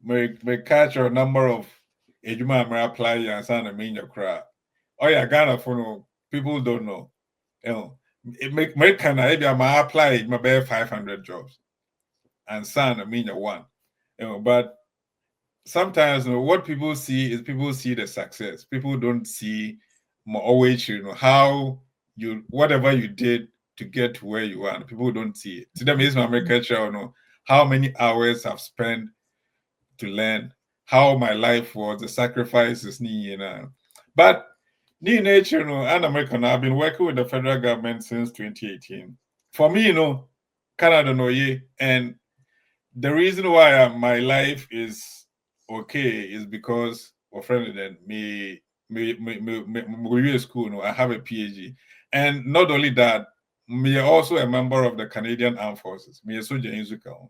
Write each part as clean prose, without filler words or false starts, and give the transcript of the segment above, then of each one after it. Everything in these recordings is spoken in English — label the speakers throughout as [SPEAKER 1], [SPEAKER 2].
[SPEAKER 1] may catch a number of ejuma may apply and sign a mean your crowd. Oh yeah, Ghana for no people don't know. You know, it make kind of maybe I may apply my bare 500 jobs and sign a mean your one. You know, but sometimes what people see is people see the success. People don't see more always, how you whatever you did to get to where you are. People don't see it. To them, it's my make sure how many hours I've spent to learn, how my life was, the sacrifices, But nature, and American, I've been working with the federal government since 2018. For me, Canada, and the reason why my life is okay is because of friend then me school. I have a PhD, and not only that, me also a member of the Canadian Armed Forces. Me a soldier in Zuka.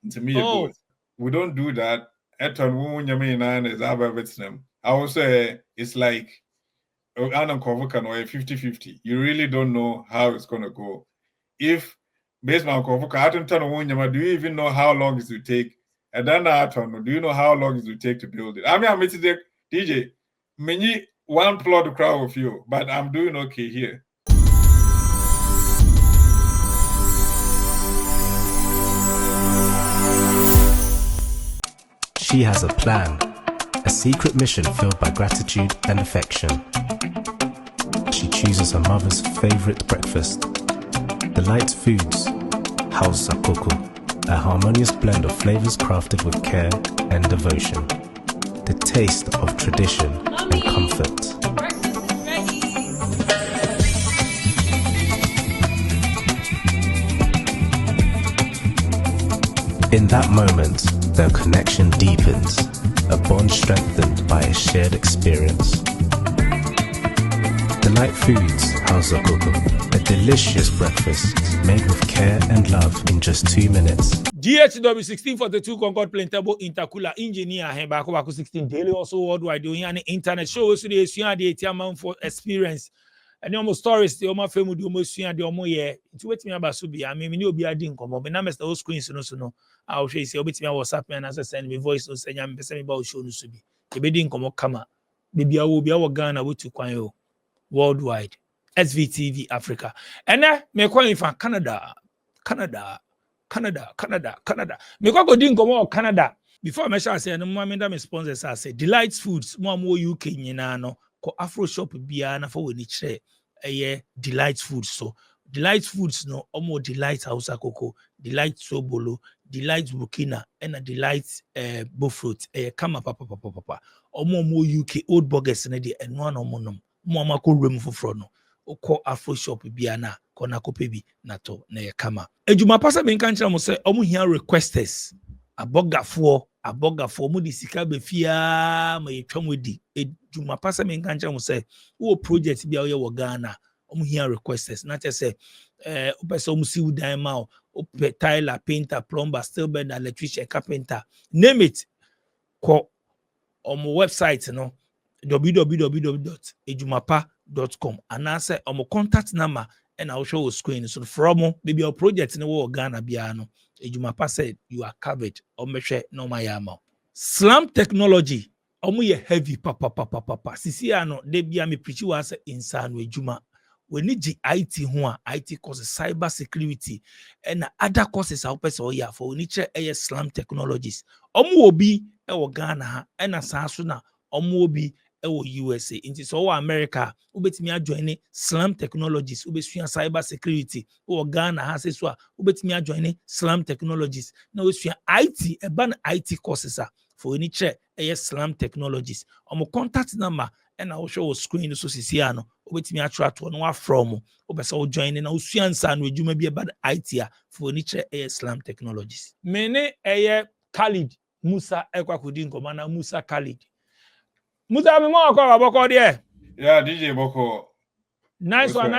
[SPEAKER 1] To me, both. We don't do that. Eton is our Vietnam. I will say it's like I'm convoking or 50-50. You really don't know how it's gonna go. If based on convocation, do you even know how long it will take? And then do you know how long it will take to build it? I mean, I'm the DJ. Many one plot crowd of you, but I'm doing okay here.
[SPEAKER 2] She has a plan, a secret mission filled by gratitude and affection. She chooses her mother's favorite breakfast. Delight Foods, House Sakoko, a harmonious blend of flavors crafted with care and devotion. The taste of tradition and comfort.
[SPEAKER 3] Breakfast is ready.
[SPEAKER 2] In that moment, their connection deepens, a bond strengthened by a shared experience. Delight Foods, House Sakoko, a delicious breakfast made with care and love in just 2 minutes.
[SPEAKER 4] GHW 1642 Concord Plantable Intercooler Engineer Hembako 16 daily also worldwide doing an internet show so the ATM for experience and almost stories the Oma Femu do almost the Omo ye to wait me about Subi. I mean you be a ding come but now Mr. Screen no I'll show you bit me WhatsApp and as I send me voice no say I'm person about show no Subi. The bedding come kama baby I will be our Ghana with to kwan worldwide SVTV Africa and me calling from Canada. Me go din komo Canada. Before I shall say no moment me sponsors I say Delight Foods mo UK nyina no ko Afro shop bia na for we chere Delight Foods so Delight Foods no omo Delight House Akoko, Delight Sobolo, Delight Burkina and a Delight Bofruit kama papa omo UK old burgers na de eno na omo nom mo amako rem foforo no ko Afro shop bia na ko na ko pebi na to na ye kama ejuma pasa me kan kira mo say omo hia requesters abogafo mo di sika be fia ma yetwam di ejuma pasa me kan kira mo say wo project bia wo Ghana omo hia requesters na che say opese omo si udan ma o tiler painter plumber steel bender electrician carpenter name it ko omo website no www.ejumapa.com and I say omo contact number and I'll show you screen so from maybe your project in the Ghana biano Ejumapa said you are covered or measure no mayama slam technology omo ye heavy papa sisi ano de bia me preach was insano ejuma we need the IT ho IT courses cyber security and other courses our person or ya for we need slam technologies omo obi e wo Ghana ha and asaso na omo obi USA into so America ubetimi ajoin slam technologies ubesua cyber security o Ghana has so ubetimi ajoin slam technologies na usua IT ban IT courses for any check slam technologies omo contact number and I will show screen so sisia no ubetimi attract no from obesa o join na usua nsa no adwuma bi ban IT for any check slam technologies mene Khalid Musa ekwakudi nkomana Musa Khalid Musa me mo ko aboko there.
[SPEAKER 1] Yeah, DJ Boko.
[SPEAKER 4] Nice one.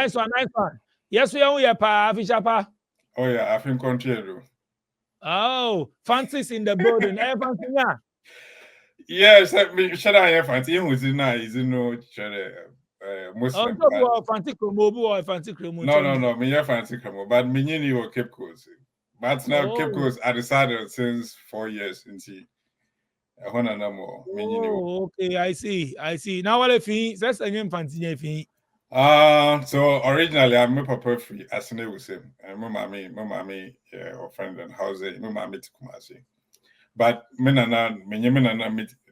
[SPEAKER 4] Yes, we are pa Fisher pa.
[SPEAKER 1] Oh yeah, I think continue.
[SPEAKER 4] Oh, Francis in the building. Fancy na.
[SPEAKER 1] Yes, me should I have fancy who's in now is no Muslim.
[SPEAKER 4] Oh, fancy Kromo or fancy Kromo.
[SPEAKER 1] No, me have fancy Kromo, but me you were Cape Coast. But now Cape Coast I decided since 4 years into Ehona na mo
[SPEAKER 4] Oh, okay, I see. Now what if he says any fancy?
[SPEAKER 1] So originally I'm a papa free as I was saying. My mommy, yeah, or friend and house, my mommy to Kumasi. But menana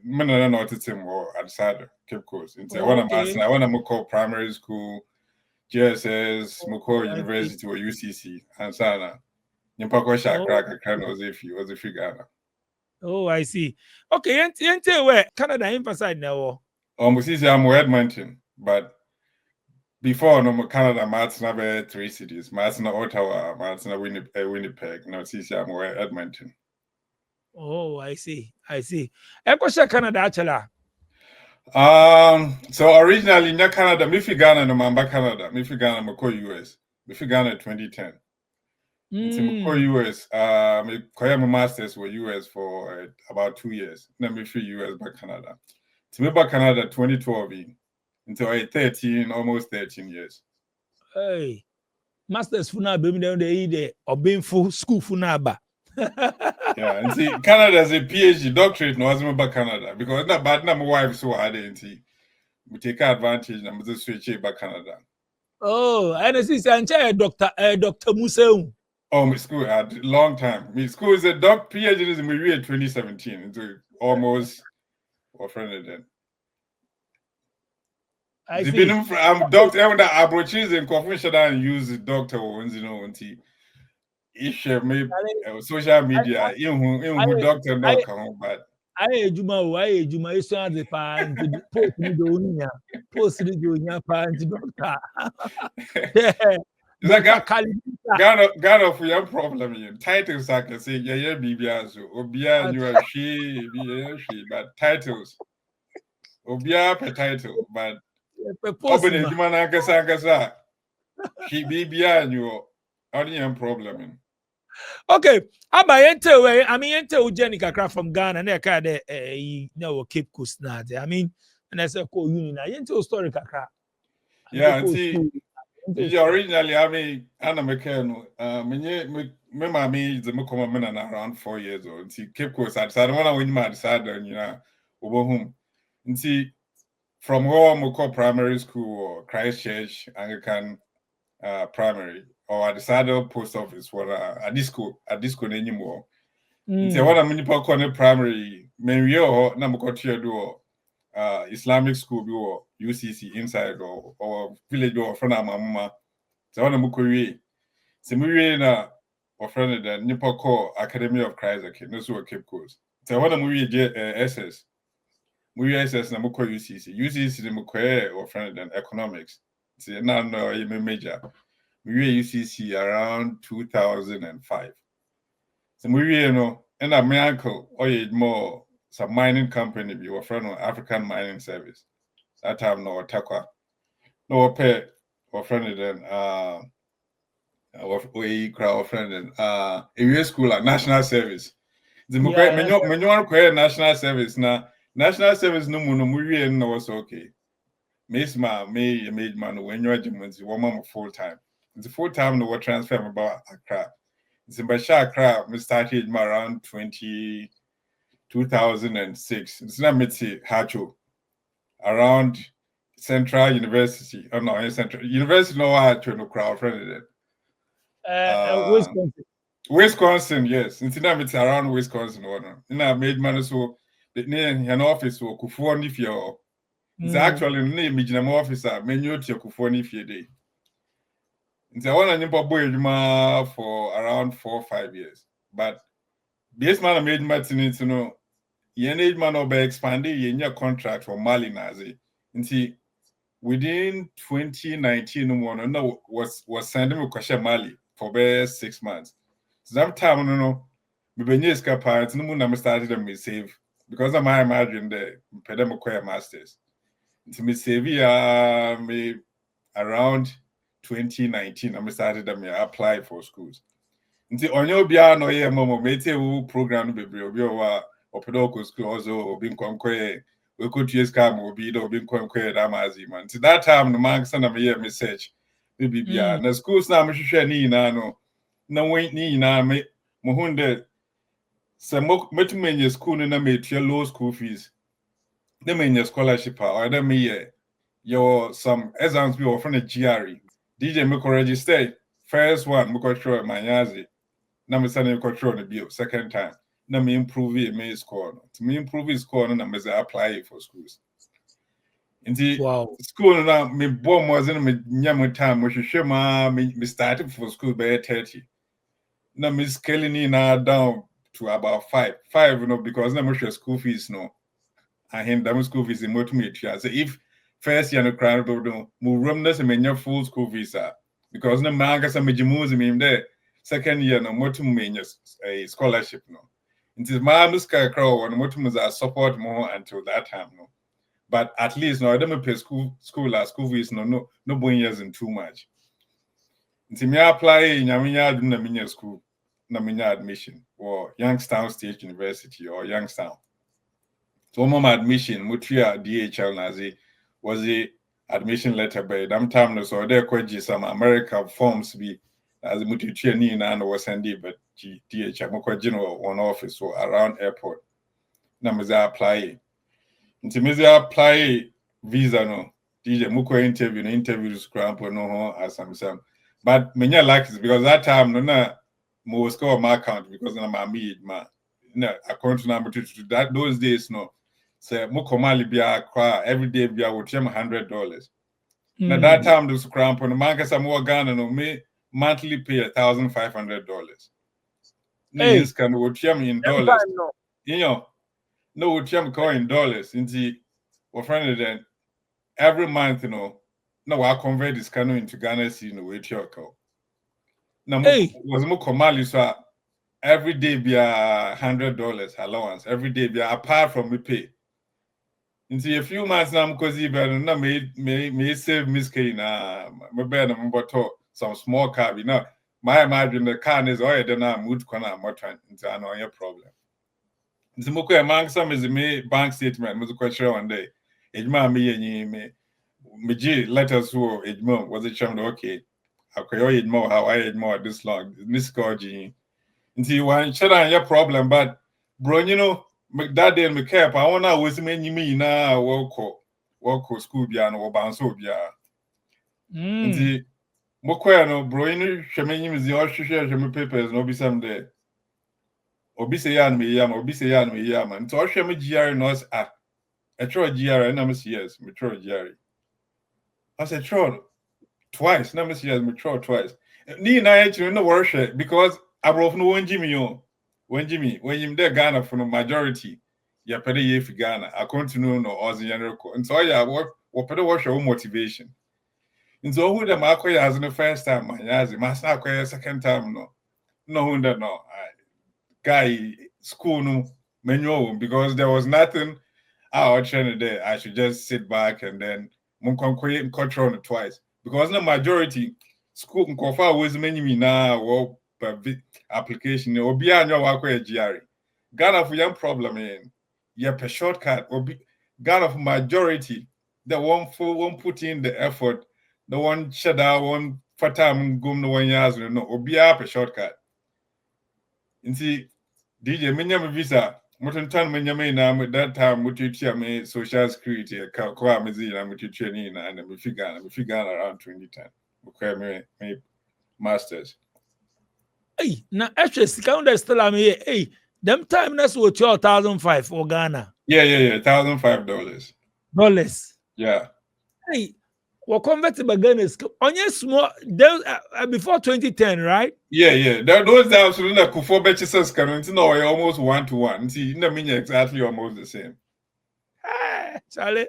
[SPEAKER 1] not to him or outside Cape Coast. Into one of us, I want to call primary school, GSS, Moko University or UCC, and Sana. Nimpako Shakra, kind of if you was a figure.
[SPEAKER 4] Oh, I see. Okay, and where Canada emphasize now.
[SPEAKER 1] Almost easy, I'm Edmonton, but before no Canada, Martina be 3 cities. Martina Ottawa, Martina Winnipeg. No, see, I'm Edmonton.
[SPEAKER 4] Oh, I see. Echo Canada actually.
[SPEAKER 1] So originally in Canada, me fi Ghana no mamba Canada, me fi Ghana me ko US, me fi Ghana 2010. Until me ko US, me koya my masters were US for about 2 years. Then me fi US back Canada. To me back Canada 2012 until I 13, almost 13 years.
[SPEAKER 4] Hey, masters funa baby down there or being full school funaba.
[SPEAKER 1] Yeah, and see, Canada is a PhD doctorate, no, as back Canada because not bad. My wife so hard, and see, we take advantage. I'm just switch back Canada.
[SPEAKER 4] Oh, and I see, Dr. Museum.
[SPEAKER 1] Oh, my school had long time. My school is a PhD is in my year 2017, into almost friend then.
[SPEAKER 4] I see.
[SPEAKER 1] I'm doctor. I'm the abroaches and confession and use the doctor ones, you know, until issue maybe social media. You doctor not come but.
[SPEAKER 4] I Juma is on the pan to post the Donia, post the Donia pan to doctor.
[SPEAKER 1] God of your problem here. Titles I can say, yeah, BBS, Obia, you are she, but titles. Obia per title, but open it, man, she BBA and you only problem.
[SPEAKER 4] Okay, I mean, Jenica craft from Ghana, and they kind of Cape Coast now. I mean, and I said, call union, I into story kakra.
[SPEAKER 1] Yeah, and see, originally, I mean, Anna McKenna, me mommy, the Mukoman around 4 years old. See, Cape Coast, I don't want to win my side, and you know, over home. And see, from where I call primary school or Christchurch Anglican primary, or at the Saddle Post Office, what a disco anymore. So what I'm in the primary, maybe or Namukotia do Islamic school or UCC inside or village or friend of my mama. So what I'm going so we na or friend the Nipoko Academy of Christ, okay, no so Cape Coast. So what I'm SS. We SS Namuko UCC the or friend and economics. See now no major. We UCC around 2005. So we and my uncle or more some mining company be your friend of African Mining Service. That time no Takwa. No pay or friend then we crowd friend then area school at National Service. The when you want to National Service now, National Service no was okay. Miss ma made man when you're one full time. It's a full time no transfer about Accra. It's in Accra, we started around 2006. It's not Mthly Hacho around Central University. Oh no, Central University no Hacho no crowd friend. Wisconsin, yes. It's not Mthly around Wisconsin or no. I made man so the name an office or Kufuor if you're it's actually name me officer menu to Kufuor if you're day. It's a one and boy for around 4 or 5 years. But this man made Martin to know you need man over expanding in your contract for Mali Nazi. And see within 2019 was sending me Kwasha Mali for about 6 months. So that time me benye parents no na me started them me save because of my imagine the pedem masters. To me save me around 2019, I started them apply for schools. Until onyo bia no ye momo mete wo program bebre obi o opedoko school also obi nkonkwe we could use cam obi do obi nkonkwe da mazi man. Till that time no man sana me message maybe bia na schools na me hwehwe ni na no na we ni na me mo hunde So much many school na make your low school fees. They mean your scholarship or they mean your some exams be often a GRE. DJ me register first one me control my yazi. Na me send me control the bill second time. Na me improve it me score. To me improve his score na me say apply it for schools. Inti
[SPEAKER 4] Wow.
[SPEAKER 1] school na me born was in me nyam time me hwehwe ma me started for school by 30. Na me scaling in down to about 5 because na me school fees no I him that school fees in motivate you. So if first year no crowd do mo room na se me full school visa because na manga sa me jimuzi me there second year no motivate a scholarship no. It is my muska crow and motivate support more until that time no. But at least no I don't pay school fees no years in too much. Until me apply nyaminya do na minya school na minya admission or Youngstown State University or Youngstown. So my admission mutria DHL nazi was the admission letter by them time no so there kwaji some American forms be as mutria ni na no was send but DHL mo kwaji no one office so around airport na me apply until me apply visa no DJ muko interviews cramp no ho as some but many like it because that time no na mo score my account because na my meet ma na account number to that those days no say mo komali bia kwa every day bia wo tiem $100 na that time those cramp no man kasa mo Ghana no me monthly pay $1,500 means can wo tiem in dollars you know no wo tiem call in dollars into what friend then every month you know no I convert this canoe into Ghana cedi no wait your call now was mo komali so every day be $100 allowance every day be apart from me pay into a few months now because even na me save miskay na me be na mboto some small car you know my imagine the car is all then na mood kwana motor into an on your problem into mo ko among some is me bank statement mo ko share one day ejma me yin me G letters who ejma was it showing okay akoyo ejma how I ejma this long this gorgy into you want share on your problem but bro you know that day me care I want to always me na work school bia no bounce bia nti mo kwa no bro you hweme nyim zi o hwehwe papers no be some day obi say ya no me ya ma nti o hweme GR no e tro GR na me yes me tro GR I said tro twice na me yes me tro twice ni na e no worship because abrof no won jimi yo when you there Ghana for the majority, you pay the year for Ghana. I continue no Aussie and so yeah, what pay the your motivation. And so who the Marco as in the first time, my yazi, must not second time no guy school no menu because there was nothing out there. I should just sit back and then control it twice because the majority school was many me now application or be on your work GRE. Ghana for young problem in a shortcut or be Ghana for majority the one put in the effort, the one shut out one for time gum no 1 years no or be a shortcut. And see DJ Minyam visa Mountain Town Minyamina at that time would you teach me social security a Kakwa Mizina with you training and we figure around 2010. Okay, me masters.
[SPEAKER 4] Hey, now actually, sika still am here. Hey, them time that's what your 1,500 for Ghana.
[SPEAKER 1] Yeah, $1,005.
[SPEAKER 4] Dollars.
[SPEAKER 1] Yeah.
[SPEAKER 4] Hey, what converted by Ghana on your small before 2010, right?
[SPEAKER 1] Yeah. Those days we na kufo betches current no almost 1-to-1. See, you mean exactly almost the same.
[SPEAKER 4] Charlie.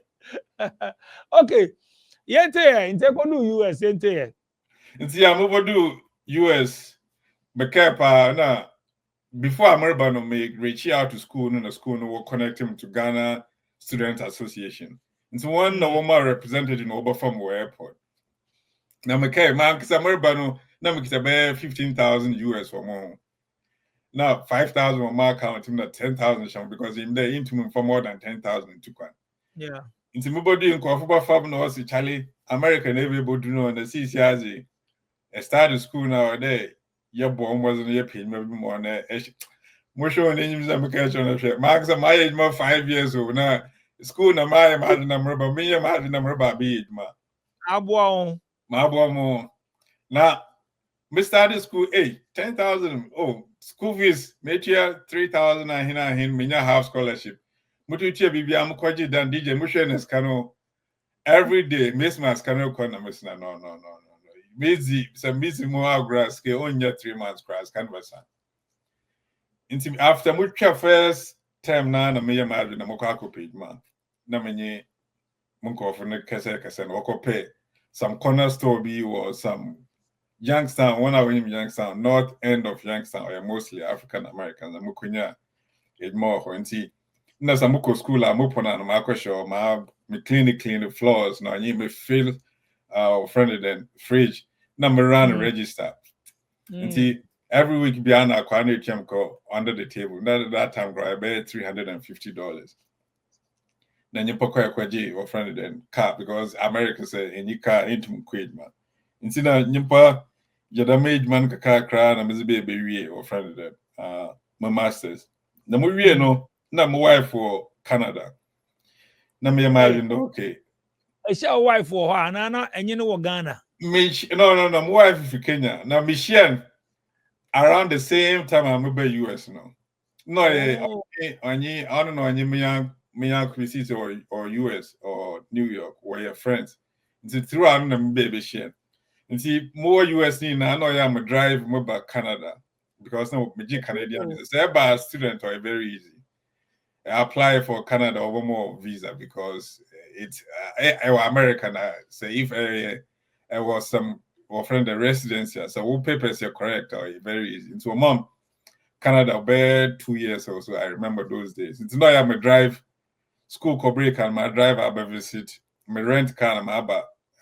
[SPEAKER 4] Okay. Yente, inte go do US, yente.
[SPEAKER 1] See, I'm over do US. Bekepa na before America no make reach out to school no school no will connect him to Ghana Student Association. And so one no woman represented in Oberfam Airport. Now Mekay man because America no na me kita 15,000 US for more. Now 5,000 on my account him that 10,000 because him there into him for more than 10,000 to kwan.
[SPEAKER 4] Yeah.
[SPEAKER 1] Into me body in Kofuba Fab no was Charlie American everybody know and the CCRZ. I started school now there. Your bomb wasn't your pin, maybe more. Musho ni nyimza mkacho na share. Max my age ma 5 years old na school na my imagine na mreba me imagine na mreba be ma.
[SPEAKER 4] Abo
[SPEAKER 1] Ma abo mo. Na me started school 10,000. Oh, school fees metia 3,000 and hin me half scholarship. Mutu tia bibia am kwaji dan DJ musho na skano every day miss my skano kona miss na no. Busy some busy more grass ke only 3 months grass canvas. After much first time na me imagine na moko page man na menye munko for ne kese na pay some corner store be or some Youngstown when I went Youngstown north end of Youngstown or mostly African Americans and mukunya it more for na some muko school I mupo na ma show ma me clean the floors na nyi me fill friendly then fridge na me run register every week beyond our quantity go under the table. That time I paid $350. Then you put a kwaji or friend then car because America say any car into quid man. Instead of nyimpa yada made man car cry and Miss baby or friend then my masters. Na we no na my wife for Canada. Na me imagine okay.
[SPEAKER 4] I say a wife for her nana and you know Ghana.
[SPEAKER 1] No, my wife for Kenya. Na Michigan around the same time I'm about US now. No, I don't know any Miami City or US or New York where your friends. It's throughout them baby shit. And see more US now I know I'm a drive more back Canada because no me Canadian is a student or very easy. I apply for Canada or one more visa because it's American say if I was some or friend the residency. So all papers are correct or very easy. So mom, Canada about 2 years or so. I remember those days. It's not I'm a drive school break and my drive I visit. My rent car and my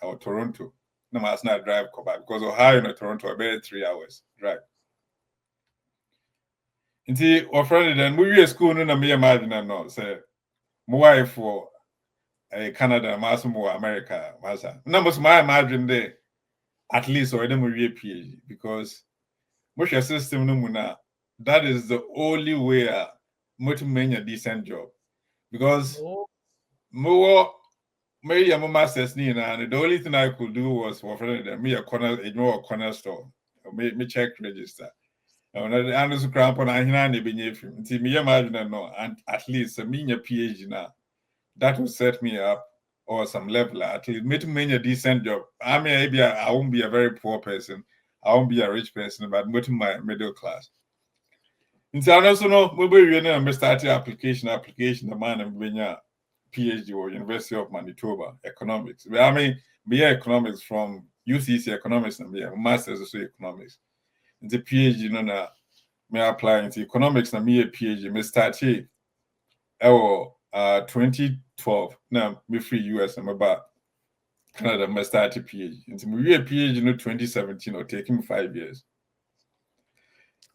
[SPEAKER 1] or Toronto. No, I not drive back because Ohio and Toronto about 3 hours drive. Until our friend then we school no me imagine no say my wife for Canada, my America, numbers my imagine there. At least or them will be a PhD because most your system no that is the only way to make a decent job because more maybe I'm a master's and the only thing I could do was for them me a corner store me check register and also cramp on a me imagine no and at least a me a PhD now that will set me up or some level at least make a decent job. I mean, maybe I won't be a very poor person. I won't be a rich person, but to my middle class. And so I also know maybe I started application, the man and bring a PhD or University of Manitoba economics. I mean, be economics from UCC economics and be a master's of economics. It's a PhD, me apply into economics and me a PhD. Me start here. 2012 now me free US I'm about Canada me start a PhD into me a PhD in 2017 or taking me 5 years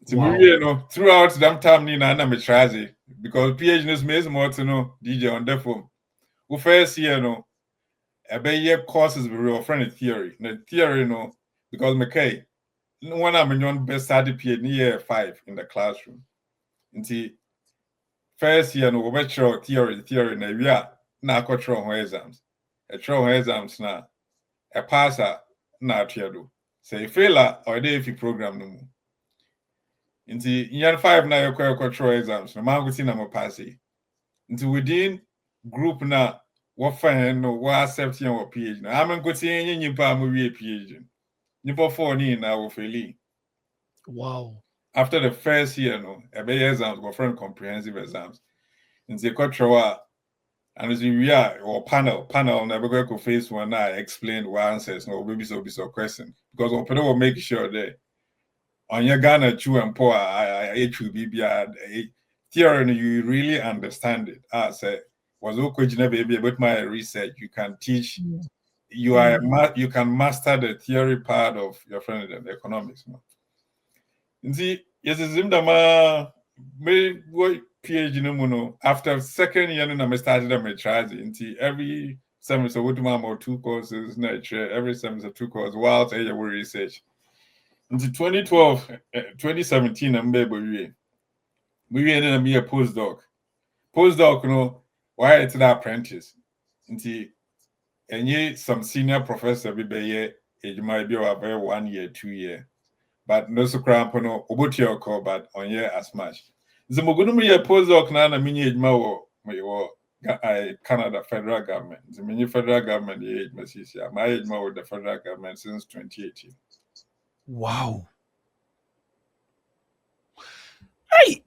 [SPEAKER 1] throughout that time na me try because PhD is me more to know DJ on the phone we first year a year courses we real friend theory because me when I'm in best started PhD year 5 in the classroom into first year no we theory na we are na control exams exams na a passer na atiado say failure or dey if program no mu nti year 5 na your control exams no man go see na mo pass nti within group na what find no what accept your PhD na am go see nyimpa am we PhD nyimpa 4 ni na wo fail.
[SPEAKER 4] Wow.
[SPEAKER 1] After the first year no exams go friend comprehensive exams in the control and as we are or panel never go face one I explain what answers no maybe so question because on people will make sure that on your Ghana true and poor I theory you really understand it. I say was okay baby about my research you can teach you are you can master the theory part of your friend and economics no. See yes it's in the me PhD no after second year no me started my tries into every semester with more 2 courses every semester 2 courses while I will research into 2017 I'm able We ended up be a postdoc. Postdoc, why it's the apprentice. Until and some senior professor be it might be over 1 year, 2 year. But no so cramp no about your call, but on year as much. The Mogunumi a postdoc na mini Canada federal government. The mini federal government age Masia. My age with the federal government since 2018.
[SPEAKER 4] Wow. Hey,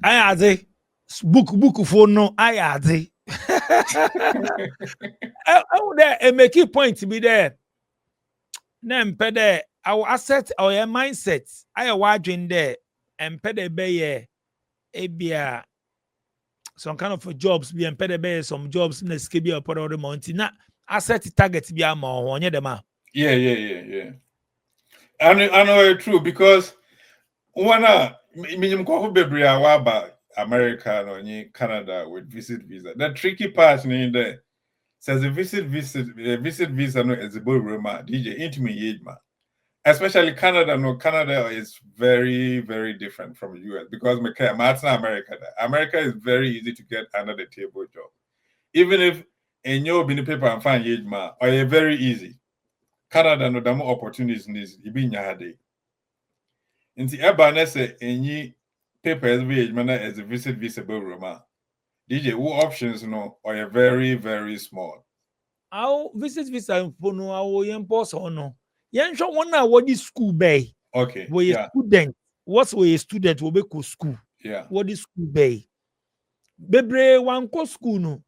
[SPEAKER 4] I had it. Book for no, I had it. I would there make a point to be there. Then pede our asset or your mindset. I watching there and pede be ebia some kind of jobs be and pede be some jobs in the skibia or the mountain. Na asset target be a more on your
[SPEAKER 1] Yeah. I know it's true because minimum coffee baby about America or Canada with visit visa. The tricky part in there says a visit visa no is a boy Roma DJ intimate age man. Especially Canada, Canada is very, very different from the US because America. America is very easy to get under the table job. Even if in your bini paper and find age man, or very easy. Canada no damo opportunities needs ibi nyade. Inti eba nese any paper SVH mana as a visit visible Roma. DJ who options or very, very small.
[SPEAKER 4] Our visit visa for no our impulse or no. Yan show one now what is school bay.
[SPEAKER 1] Okay.
[SPEAKER 4] We a student. What's we a student will be go school.
[SPEAKER 1] Yeah.
[SPEAKER 4] What is school bay? Bebre one co school no.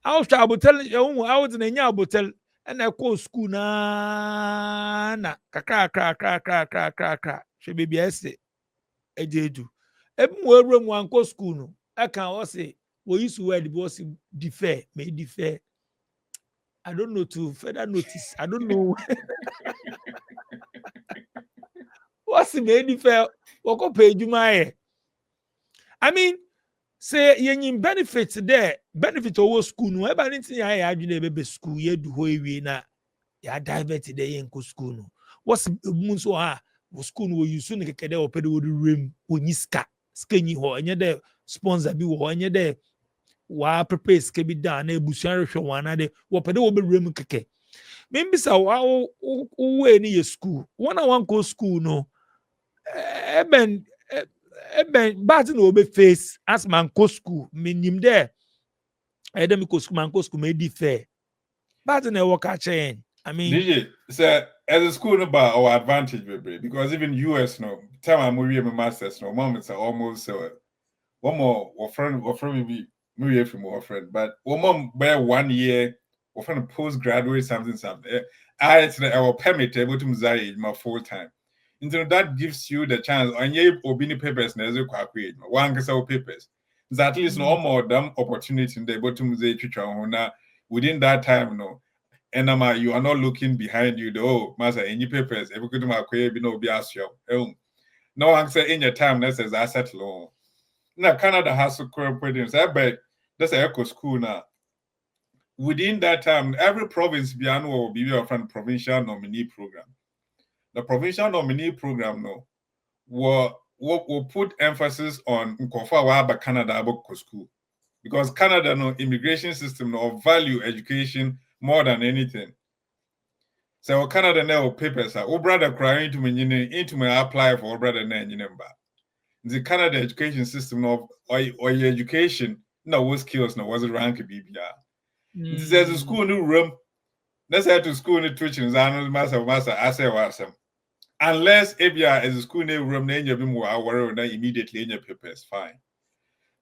[SPEAKER 4] I was tell you I was in a hotel and I call school na kra. She be ese. Ejedu. Even room one co school no. I can also say we used to wear the boss defer, may defer. I don't know to further notice. I don't know. What's the main fair? What go pay you my? I mean, say you benefits there, benefit over school. No, ever anything I had in baby school, you do we na ya diverted there in school. No, what's moon so school where you soon get there or pay the rim when you skinny ho and you're there sponsor be ho and you're there. Wa prepare can be done a bushare show one day what will be room keke. Maybe so any school. One go school no eben but no be face as man go school minim there. Edem go school man go school may differ. But no work chain. I mean
[SPEAKER 1] DJ say as a school about our advantage baby because even US time I'm my masters moments are almost one more friend maybe from our friend, but one more by 1 year or from postgraduate something. I actually our permit able to mzai my full time. That gives you the chance on your obini papers na ezo kwa create one kasa papers. At least no more damn opportunity in the bottom mzai chicha within that time and you are not looking behind you though master any papers every good ma kwe bi no be asyo. No answer in your time that says asset loan. Now Canada has to cooperate. But that's a eco school now. Within that time, every province will be your friend provincial nominee program. The provincial nominee program will put emphasis on Nkofa Canada about school. Because Canada immigration system value education more than anything. So Canada now papers are brother crying to me into me apply for brother the Canada education system or your education what skills was rank BBR. This is a school new room. Let's head to school in the teaching master I say awesome. Unless ABR is a school new room, then you be more aware immediately in your papers, fine.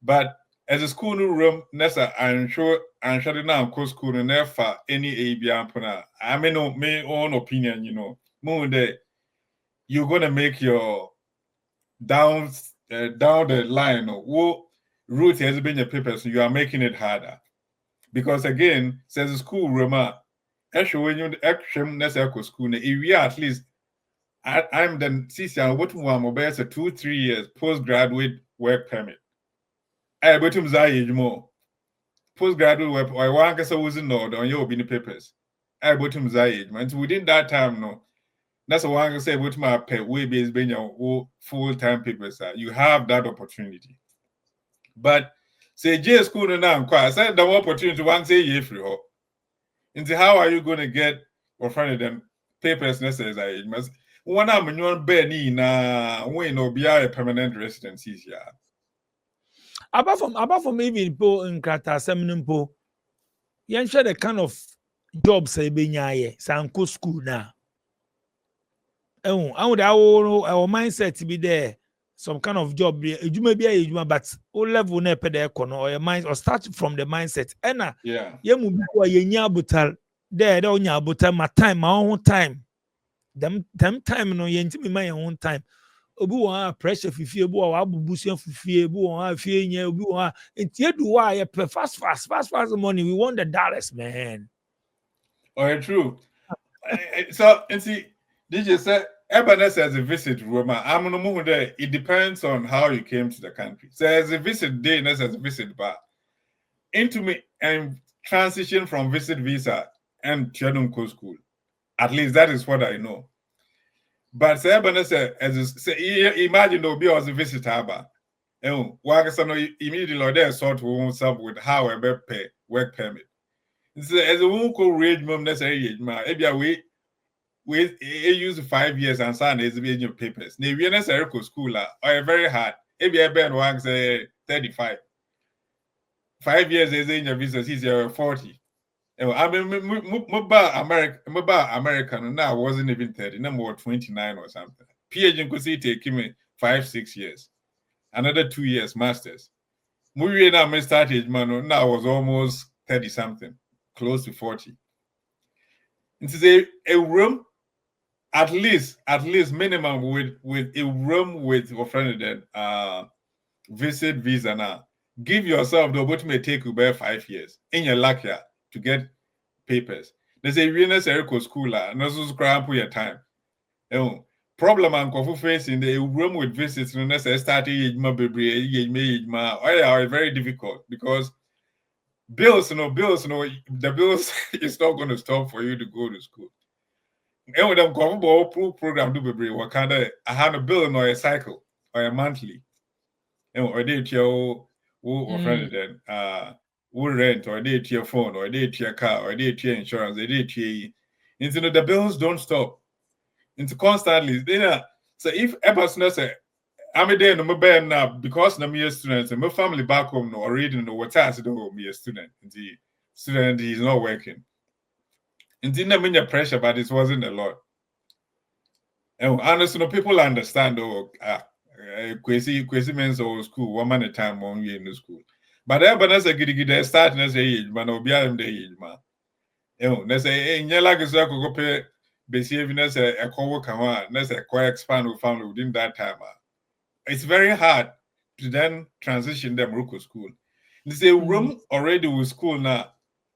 [SPEAKER 1] But as a school new room, Nessa I'm sure now co school and never any ABR. I may know my own opinion, more that you're gonna make your down the line what route has been your papers, so you are making it harder. Because again, says the school Roma, actually when you the action necessary school, if we are at least I'm then CC what one mobile 2-3 years postgraduate work permit. I but him say more postgraduate work or one case wasn't on your bini papers. I but him say within that time That's why I can say with my pay way base being your full-time papers. You have that opportunity. But say J school now, I said the opportunity one say you free. Into how are you going to get or find them papers necessary? It must one I'm in your Benny na when no be a permanent residency here.
[SPEAKER 4] Apart from even po in Krata Seminimpo, you share the kind of jobs I be nyaye, Sanko school now. I would our mindset to be there. Some kind of job, you may be a but all level ne pede or your mind or start from the mindset. Ena,
[SPEAKER 1] Yeah,
[SPEAKER 4] mu before ye nya butal there, nya butal my time, my own time. Them time no ye ntimi my own time. Obi won pressure fifie obi won abubusia fifie obi won afie nya obi won enti edu wa ye fast money. We want the dollars, man.
[SPEAKER 1] oh, true. So, and see, DJ said, Ebenezer as a visit, Roma. I'm no more there. It depends on how you came to the country. So, as a visit day, as a visit bar, into me and transition from visit visa and Chadunko school. At least that is what I know. But say Ebenezer as say, imagine there'll be as a visitor bar. Immediately there sort of up with how I pay work permit. So, as a woman could read mom necessary, we use 5 years and sign is in your papers. Ne we necessary school are very hard. If you ben one say 35. 5 years is in your visa, he's 40. I mean American now wasn't even 30, no more 29 or something. PhD could see take me 5-6 years. Another 2 years masters. Movie now me started man now was almost 30 something, close to 40. It's a room at least minimum with a room with a friend visit visa now. Give yourself the opportunity to take you about 5 years in your luck here to get papers. There's a real necessary school and also scramble for your time. Problem and coffee face in the room with visits no necessarily starting very difficult because bills, the bills is not going to stop for you to go to school. And with them government program do be what kind of I had a bill or a cycle or a monthly. And or they your or friend then rent or they your phone or they your car or they your insurance, they your into the bills don't stop. Into constantly so if a person say I'm a day no my now because I'm a student and my family back home no or reading no what I do me a student. The student is not working. It didn't mean your pressure, but it wasn't a lot. And honestly, people understand Kwesi means old school, 1 man at a time, 1 year in the school. But everybody's a giddy starting as a age, man, or beyond the age, man. Let's say, in your like a circle, go pay, behaving as a co worker, let's say, quite expand with family within that time. It's very hard to then transition them to school. There's a room already with school now.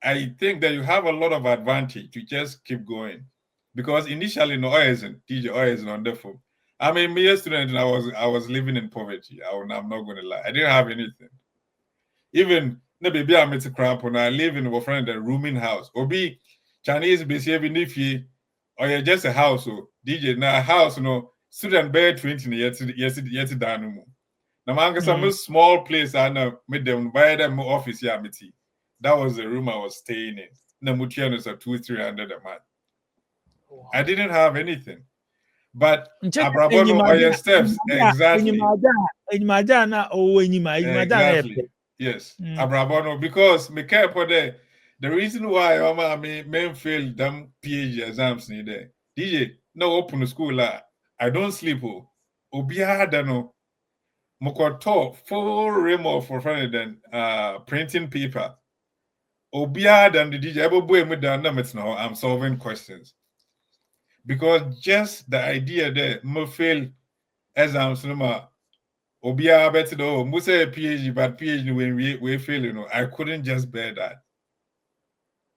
[SPEAKER 1] I think that you have a lot of advantage to just keep going. Because initially, no DJ oil on the phone. I mean, me a student, and I was living in poverty. I'm not going to lie. I didn't have anything. Even the baby I met a crap when I live in a friend a rooming house. Or be Chinese behaving if you or you're just a house or DJ now a house, student bed 20 yet down. Now man some small place I know made them buy them office yeah meti. That was the room I was staying in. The Mutianos are 200-300 a month. Wow. I didn't have anything. But Abrabono or your steps. Exactly. Exactly. Yes. Abrabono, because me care for the reason why I men fail them PhD exams needed. DJ, no open school. I don't sleep. Obiada no. Mokoto full remo for friend than printing paper. Obiada and the DJ I'm solving questions. Because just the idea that me fail exams no Obia better though Musa PhD but PhD when we fail, I couldn't just bear that.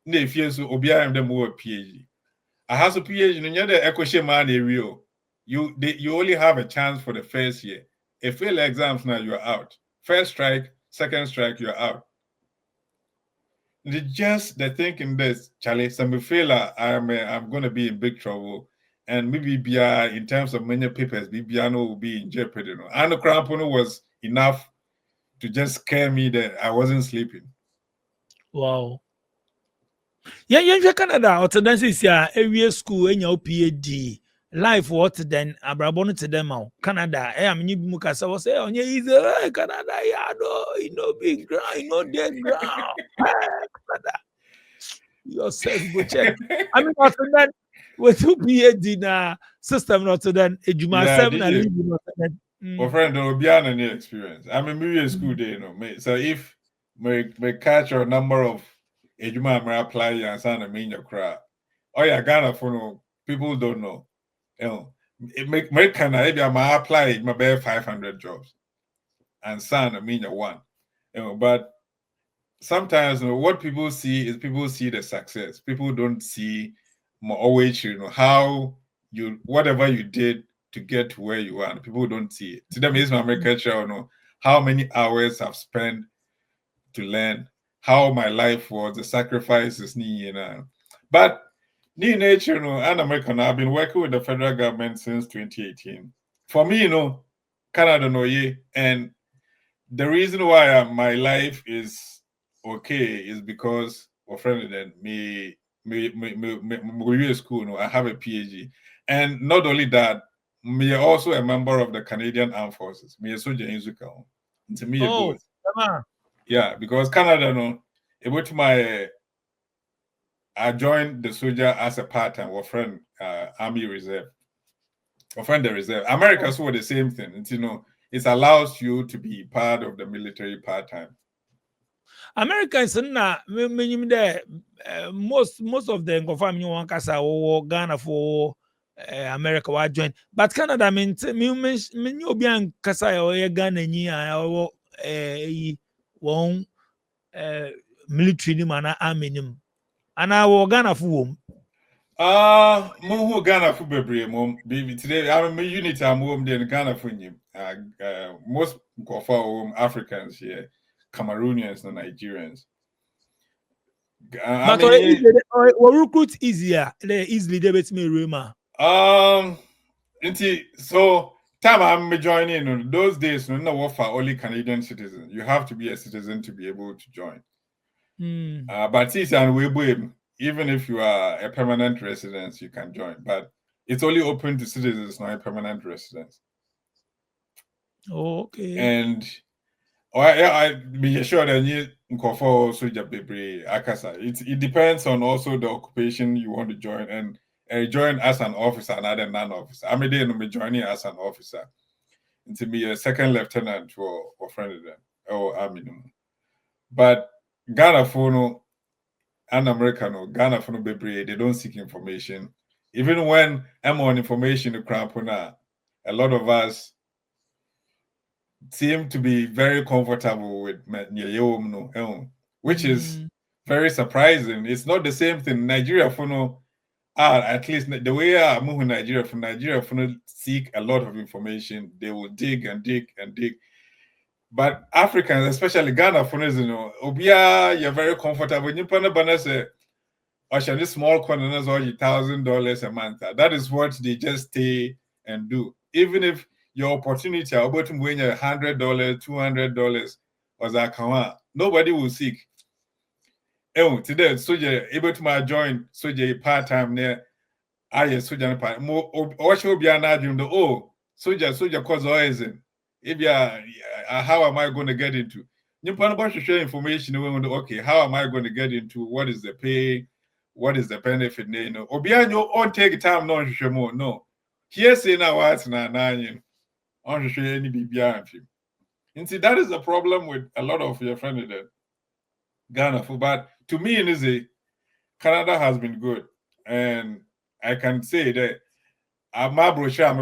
[SPEAKER 1] Ne fear so Obia am the more PhD. I have a PhD in the equation man area. You only have a chance for the first year. If fail exams now you're out. First strike, second strike, you're out. Just the thinking this, Charlie, some failure, I'm gonna be in big trouble. and maybe in terms of many papers, BBI will be in jeopardy. And the crampono was enough to just scare me that I wasn't sleeping.
[SPEAKER 4] Wow. Yeah, Canada, or to dance is area school in your PhD. Life what then abrabon to them out. Canada, I am new Mukasa was say on your easy Canada, yeah, no, you know, big ground, you know, dead ground. Canada. Yourself go check. I mean, after that, with 2 PhD na system not to then a Juma
[SPEAKER 1] Yeah,
[SPEAKER 4] 7
[SPEAKER 1] did
[SPEAKER 4] and
[SPEAKER 1] you?
[SPEAKER 4] leave not then.
[SPEAKER 1] Well, friend, there will be an any experience. I'm a maybe school day, So if may catch a number of ejuma may apply and sign a mean your crowd. Oh yeah, Ghana for no people don't know. It make kind of maybe I may apply my bare 500 jobs and sign a mean your one. But sometimes what people see is people see the success. People don't see more always, how you whatever you did to get to where you are. And people don't see it. To them, it's my American show, how many hours I've spent to learn, how my life was, the sacrifices, But nature, and American, I've been working with the federal government since 2018. For me, Canada, and the reason why my life is okay is because of friend then me school, I have a PhD. And not only that, me also a member of the Canadian Armed Forces. Me a soldier in Zuka. To me,
[SPEAKER 4] Oh,
[SPEAKER 1] both.
[SPEAKER 4] come
[SPEAKER 1] Yeah, because Canada, able to I joined the soldier as a part-time or friend Army Reserve. Or friend the reserve. America saw the same thing. It's, it allows you to be part of the military part-time.
[SPEAKER 4] Americans na menyim there most of them confirm you want kasa or Ghana for America wa join but Canada me obi an kasa or Ghana ni or won military ni mana army ni ana wo Ghana for
[SPEAKER 1] Mo Ghana for bebre mom baby today I'm a unit I'm home there in Ghana for him. Most of Africans here, Cameroonians and Nigerians.
[SPEAKER 4] but or recruit easier easily they bet me Roma.
[SPEAKER 1] So time I'm joining those days no what for only Canadian citizens. You have to be a citizen to be able to join. But it's and even if you are a permanent resident, you can join. But it's only open to citizens, not permanent residents.
[SPEAKER 4] Okay.
[SPEAKER 1] And I be sure that you for soldier baby akasa. It depends on also the occupation you want to join and join as an officer, not a non-officer. I'm joining as an officer. And to be a second lieutenant or friend of them or army. But Ghana for and American Ghana for no baby, they don't seek information. Even when I'm on information to Krampuna, a lot of us seem to be very comfortable with which is very surprising. It's not the same thing. Nigeria for no at least the way I move in Nigeria for no seek a lot of information. They will dig and dig and dig. But Africans, especially Ghana for Obia, you're very comfortable. You put a say this small corners or $1,000 a month. That is what they just stay and do. Even if your opportunity about to win $100, $200 was that nobody will seek. Today, soldier able to join soldier part-time there. Soldier part more or be an adjunct. Soldier cause oison. If you are how am I going to get into? You want to share information. Okay, how am I going to get into what is the pay? What is the benefit? Or behind your own take time, no. Here's in our words now, on share any BBI. And see, that is the problem with a lot of your friends in Ghana. But to me, Canada has been good. And I can say that my brochure,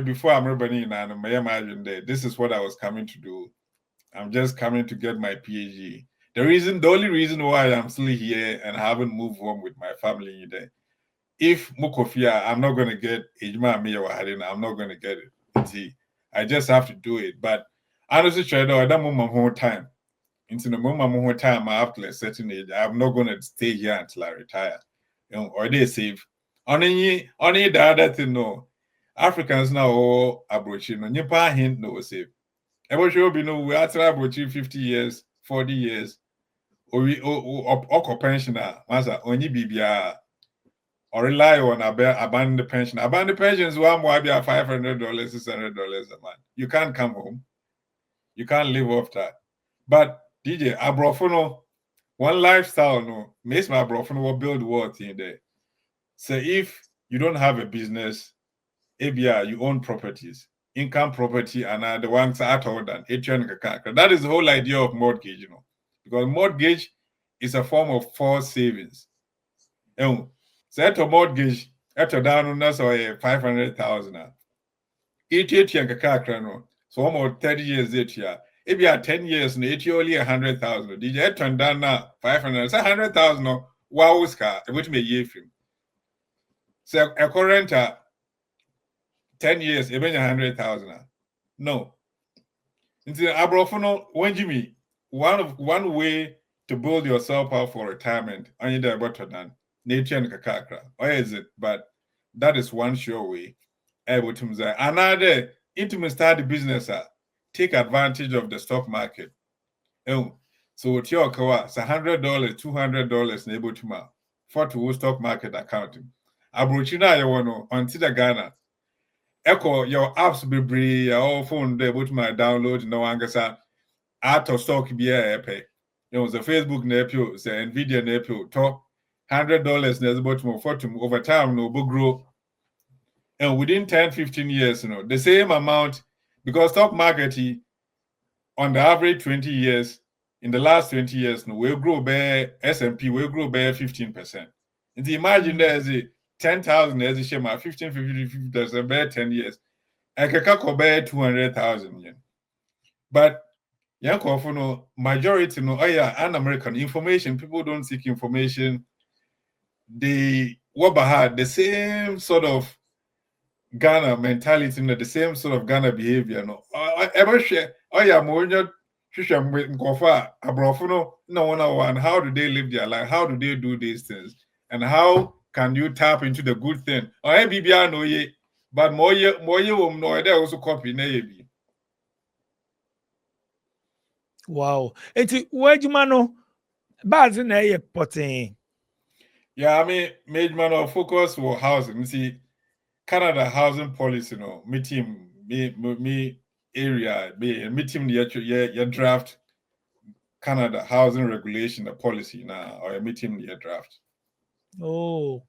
[SPEAKER 1] before I'm imagine that this is what I was coming to do. I'm just coming to get my PhD. The only reason why I'm still here and haven't moved on with my family either. If Mukofia, I'm not going to get Ejma Miya Wahadina, I'm not going to get it. See, I just have to do it. But honestly, I don't move my whole time. Into the moment time after a certain age, I'm not going to stay here until I retire. Or they save. Only the other thing no. Africans now all abrochi no. Nipa hint no save. Ever sure be no we are abrochi 50 years, 40 years. Or we or pensioner. Masa only bibia or rely on abandoned pension. Abandoned pensions one more be $500, $600 a month. You can't come home. You can't live off that. But DJ abrofono one lifestyle no makes my abrofono will build wealth in there. So if you don't have a business, ABR, you own properties, income property, and the ones out of that. That is the whole idea of mortgage, you know, because mortgage is a form of forced savings. So at a mortgage, after down on us or 500,000. Each year, so almost 30 years each year. If you are 10 years, it's only 100,000. Did you turn down now 500? Say 100,000. Wow, scar, which may year film. So a current 10 years, even 100,000. No. Into abrofono, when Jimmy, one way to build yourself up for retirement, only the better than nature and kakakra. Or is it? But that is one sure way. Able to say another intimate start the business, take advantage of the stock market. So with your kawa, it's $100, $200 able to for to stock market accounting. Abrochina you want until the Ghana. Echo your apps be bree your phone they able to download no angasa out of stock be a pay. The Facebook nephew, say Nvidia nephew top $100 na able to for over time no grow. And within 10, 15 years, the same amount, because stock market on the average 20 years, in the last 20 years, we'll grow by S&P, we'll grow by 15%. And imagine there's a 10,000 as a share, 15, 50%, by 10 years. I can go by 200,000 yen. But majority, and American information, people don't seek information. They had the same sort of Ghana mentality, the same sort of Ghana behavior. No, ever share. Oh yeah, Monya, Shisham with Nkofa, Abrofono, no one. How do they live their life? How do they do these things? And how can you tap into the good thing? Oh, hey, BBR no ye, but more ye no, they also copy maybe.
[SPEAKER 4] Wow. Enti wajumano bazi na ye potting.
[SPEAKER 1] Yeah, I mean, major focus for housing. You see, Canada housing policy, me team, me area, me team, your draft Canada housing regulation, the policy now, or me team, your draft.
[SPEAKER 4] Oh,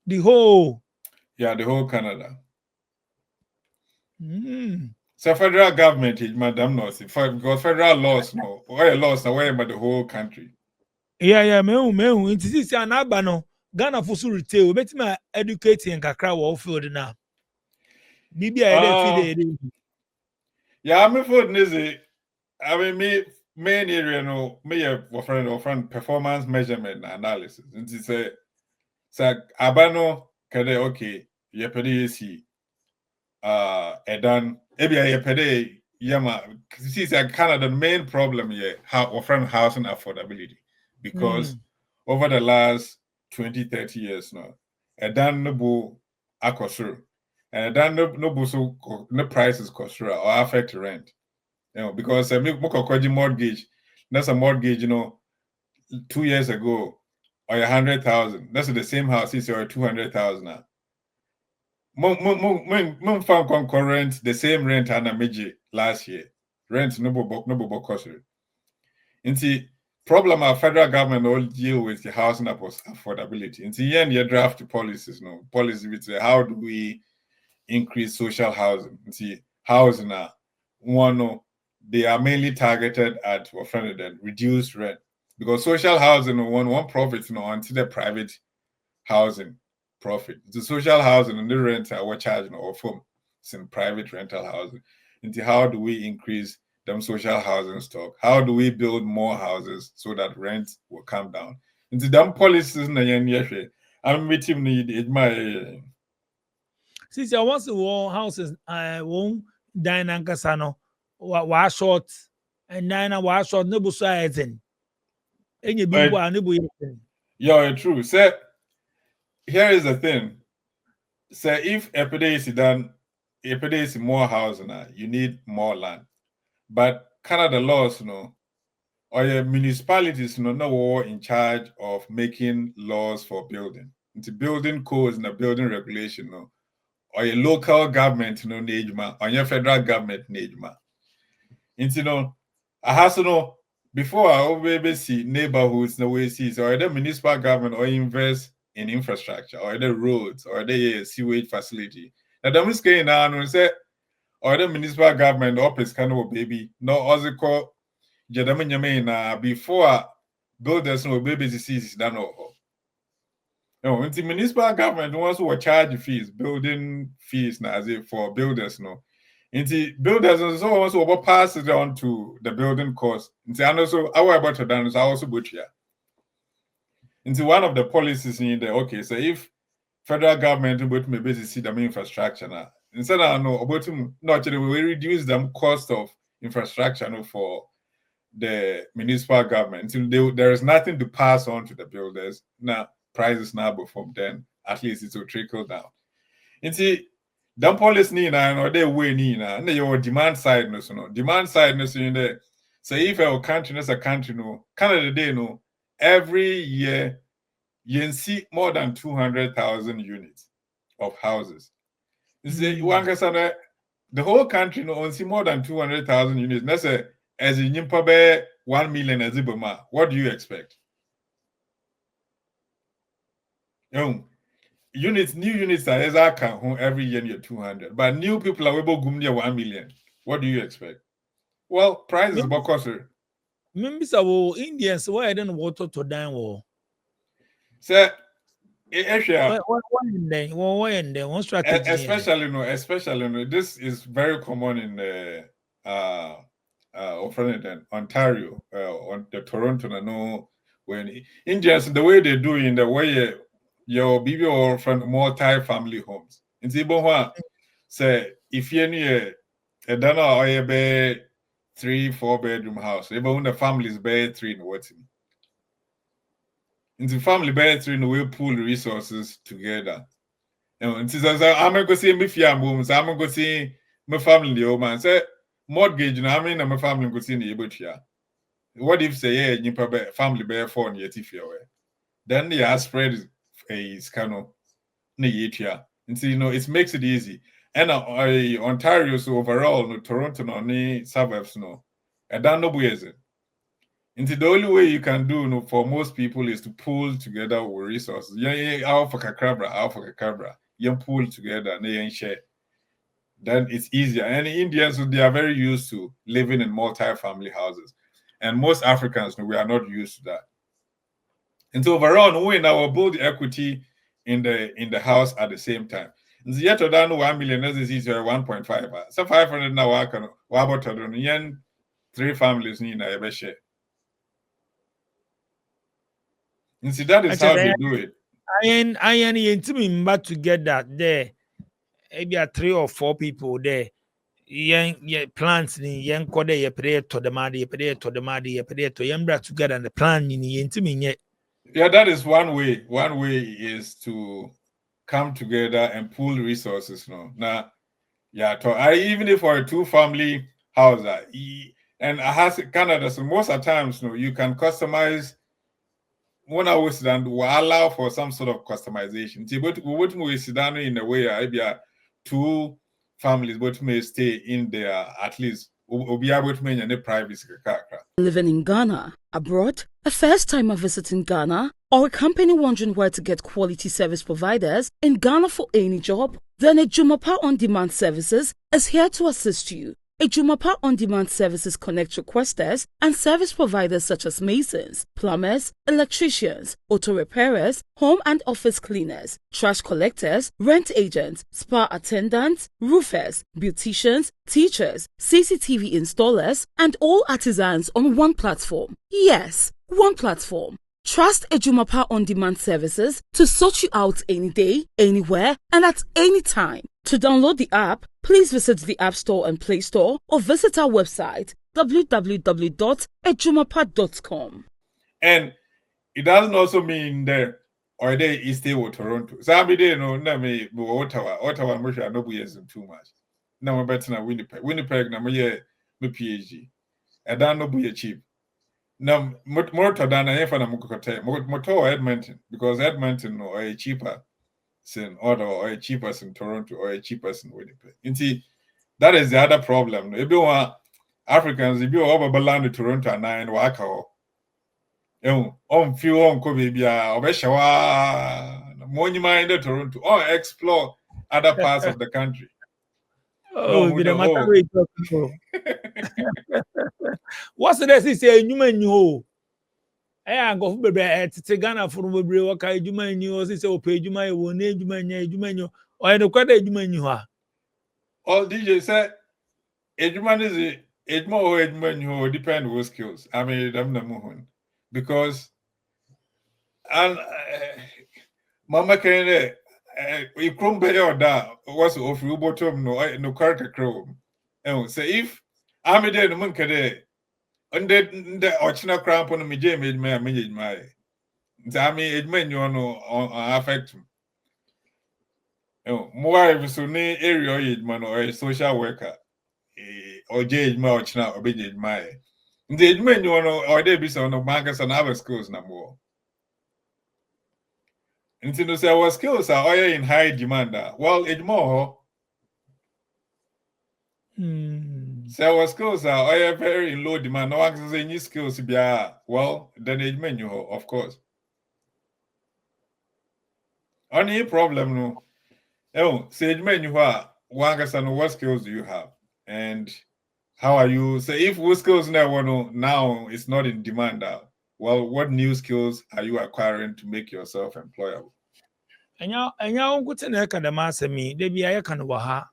[SPEAKER 4] the whole.
[SPEAKER 1] Yeah, the whole Canada. So federal government is madam no, because federal laws no, or laws away by the whole country.
[SPEAKER 4] Yeah, me. It is an abano. Ghana for so retail. Bet me educating and kakra wo field now. Maybe I feel.
[SPEAKER 1] Yeah, I'm for Nizi. I mean, me main area no, me a friend performance measurement analysis. And it's a abano kade okay, ye pede si edan ebia ye pede yama. See, Canada the main problem here how friend housing affordability because over the last 20, 30 years now, edan no bo akosuru. And then no prices cost or affect rent. Because mortgage, that's a mortgage, 2 years ago, or 100,000. That's the same house is or 200,000 now. Found concurrent the same rent and a meji last year. Rent no cost. And see, problem our federal government all deal with the housing affordability. And see, you draft policies, policy with how do we increase social housing. See, housing they are mainly targeted at reduced rent because social housing one profit until the private housing profit. The social housing and the rent we're charging or from some private rental housing. Into how do we increase them social housing stock? How do we build more houses so that rent will come down? Into them policies I'm meeting need my
[SPEAKER 4] Since I want to one houses, I won't dine and casano, wa short, and nine wa short no busaiten. Any bimbo and no.
[SPEAKER 1] Yeah, true. So here is the thing. say if epede is more housing, you need more land. But Canada laws, or your municipalities, no in charge of making laws for building. Into building codes and the building regulation, or your local government, nejma, or your federal government, nejma. Into I have to know before I always see neighborhoods no way sees or the municipal government or invest in infrastructure or the roads or the sewage facility. Now the is going on and say or the municipal government office kind of baby no also call Jadamin before builders no baby disease done all. No, until municipal government wants to charge fees, building fees now as if for builders no. Into builders and so also pass it on to the building cost. Into and also our about to done is also good here. Into one of the policies in there, okay, so if federal government about me basically see the infrastructure now, instead of no about not we reduce the cost of infrastructure for the municipal government. Until there is nothing to pass on to the builders. Now prices now before then, at least it will trickle down. Into the policy ni na or they way ni na your demand side no so no demand side no so in there. So if our country is a country no Canada day no every year you see more than 200,000 units of houses. Say one can the whole country no see more than 200,000 units. That's as in 1 million as iboma. What do you expect? New units are every year near 200, but new people are able to near 1 million. What do you expect? Well, prices about cost.
[SPEAKER 4] Maybe so Indians why I don't water to dine war.
[SPEAKER 1] So,
[SPEAKER 4] one strategy.
[SPEAKER 1] especially this is very common in Ontario, on the Toronto, no, when Indians the way they do in the way your baby or from multi-family homes. In Zimbabwe, say if you're near a dana or a bed 3-4 bedroom house, even the family's bed 3 in what's in the family bed 3 in we pool resources together. And since I'm going to see me fiam homes, I'm going to see my family the old man say mortgage. I mean, my family go see the able here. What if say yeah, you family bear 4 and yet if you're then they are spread a scano here. And so it makes it easy. And Ontario, so overall, no Toronto, no suburbs, no. And that no way is it. And the only way you can do for most people is to pull together with resources. Yeah, out for Kakabra, you pull together and they share. Then it's easier. And Indians, they are very used to living in multi-family houses. And most Africans, we are not used to that. And so overall, we now build equity in the house at the same time. Yet to done 1 million is easier 1.5. So 500 now I can what about 3 families need a share. And see that is how they do it.
[SPEAKER 4] I am back together there. Maybe 3 or 4 people there. Plants ni yen kode ye pray to the madi to yembra together and the plan ni yentimi.
[SPEAKER 1] Yeah, that is one way. One way is to come together and pool resources. Now, yeah, even if for a 2-family house, and I has Canada, so most of the times, you can customize. One hour sit will allow for some sort of customization. But we would sit down in a way, maybe 2 families, but may stay in there at least. We'll be able to maintain the privacy.
[SPEAKER 5] Living in Ghana, abroad, a first timer visiting Ghana, or a company wondering where to get quality service providers in Ghana for any job, then Ejumapa On Demand Services is here to assist you. Ejumapa On Demand Services connect requesters and service providers such as masons, plumbers, electricians, auto repairers, home and office cleaners, trash collectors, rent agents, spa attendants, roofers, beauticians, teachers, CCTV installers, and all artisans on one platform. Yes, one platform. Trust Ejumapa On Demand Services to sort you out any day, anywhere, and at any time. To download the app, please visit the App Store and Play Store or visit our website www.ejumapa.com.
[SPEAKER 1] And it doesn't also mean that or they stay with Toronto. So I day no na me Ottawa mo no bu yes too much. Na mo better na Winnipeg na me PhD. And that no be cheap. Now more to than I ever na mo to Edmonton because Edmonton no are cheaper than Ottawa or cheaper than Toronto or cheaper than Winnipeg. Inti that is the other problem. If you want Africans, if you over land Toronto and 9 waka on few on ko bibia obeshawa money mind Toronto or explore other parts of the country.
[SPEAKER 4] Oh, no matter where you what's the next say human you go for baby Ghana for baby waka human you say o pay human you na human you or the kwada human you ha
[SPEAKER 1] all DJ say human is human you depend on skills. I mean them na muhun because and mama can you crumb be or da was of you bottom no character crow. Say if I'm there no monk there and the ochina cramp on me jam made my Zami edmen you know affect more if so ne area man or a social worker or jade ma ochina or be my the edmen you know or they be some of markets and other schools no more. And to say our skills are all in high demand. Well, it's more. So our skills are all very in low demand. No one can say any skills be well, then it menu, of course. Only problem no. Say it menu one can what skills do you have? And how are you? Say if what skills now it's not in demand. Well, what new skills are you acquiring to make yourself employable?
[SPEAKER 4] enya onkuti na ka da masemi de bia ya kan wa ha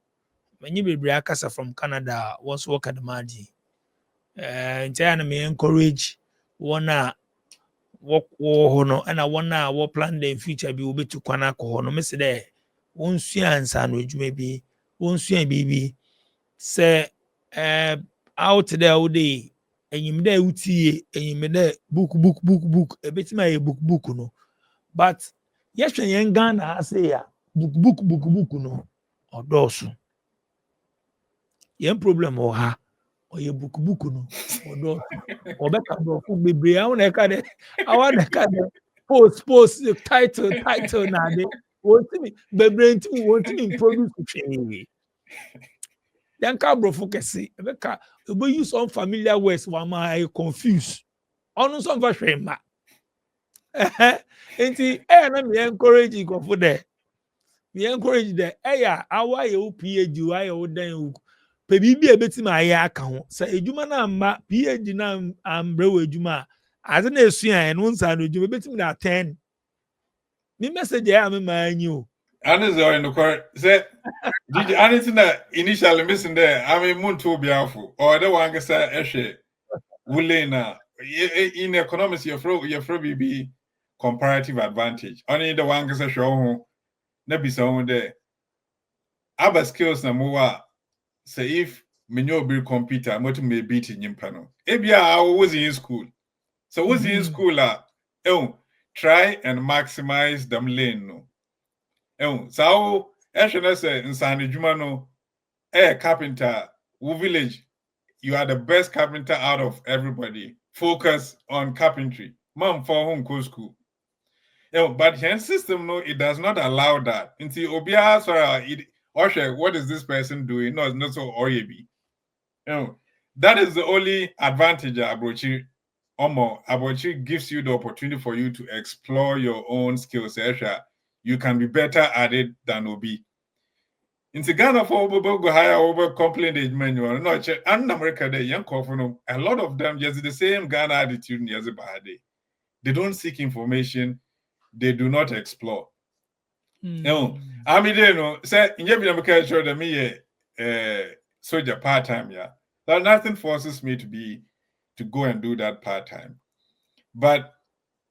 [SPEAKER 4] manyi bebre akasa from Canada once work at the maji ntia na me encourage wona wo ho no na wona wo plan the future bi wo betu kwana ko no me se de wonsua ansa no adwuma bi wonsua bibi se out there all day enyim da utie enyim da book ebetima ye book no but yes yen Ghana say ya book no odosu yen problem o ha o ye book no odosu obeka bro fu bebre awon e ka de awon e ka de post title na de won't me bebre nti won't me produce twe then ka bro fu kese ebeka we use unfamiliar words wa ma confuse onu so mfa hwe ma enti na me encourage go for there me encourage there awa ye PhD wa ye dan pe bibi ebeti ma ye aka ho sa ejuma na ma PhD na ambre wa ejuma ade na esua en nsa no ejuma ebeti na 10 me message ya me ma anyi o
[SPEAKER 1] Anis are in the court say did you anything that initially missing there? I mean muntu biafu or the one get say eshe wulena in economics your BB comparative advantage. Only the one gets show na be someone there. Other skills na more say if me no be computer, what may beat in impano. Ebia I was in school. So was in school try and maximize them lane no. So actually say in San Jumano carpenter who village you are the best carpenter out of everybody. Focus on carpentry. Mom for home school. But here system it does not allow that. Until Obia sorry what is this person doing? No, it's not so OAB. That is the only advantage Abrochi Abrochi gives you the opportunity for you to explore your own skills. You can be better at it than Obi. In Ghana for go higher over complaint age manual. No, and America they young a lot of them just the same Ghana attitude as a bad day. They don't seek information, they do not explore. No, I mean they know say in America show them me soldier part-time, yeah. So nothing forces me to go and do that part-time. But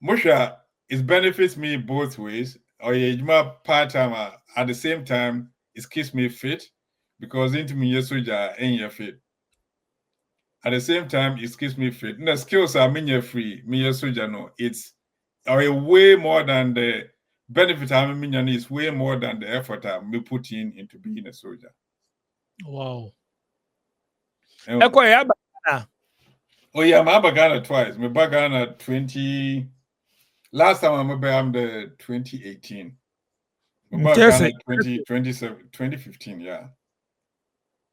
[SPEAKER 1] Musha, it benefits me both ways. Or my part-time at the same time. It keeps me fit because into me soldier ain't your fit. At the same time, it keeps me fit. The skills are me free, me soldier no. It's way more than the benefit I'm mean is way more than the effort I'm putting into being a soldier.
[SPEAKER 4] Wow.
[SPEAKER 1] Oh
[SPEAKER 4] yeah,
[SPEAKER 1] yeah, I'm Ghana twice. I'm Ghana 20. Last time I'm the 2018. I'm Ghana 2015. Yeah.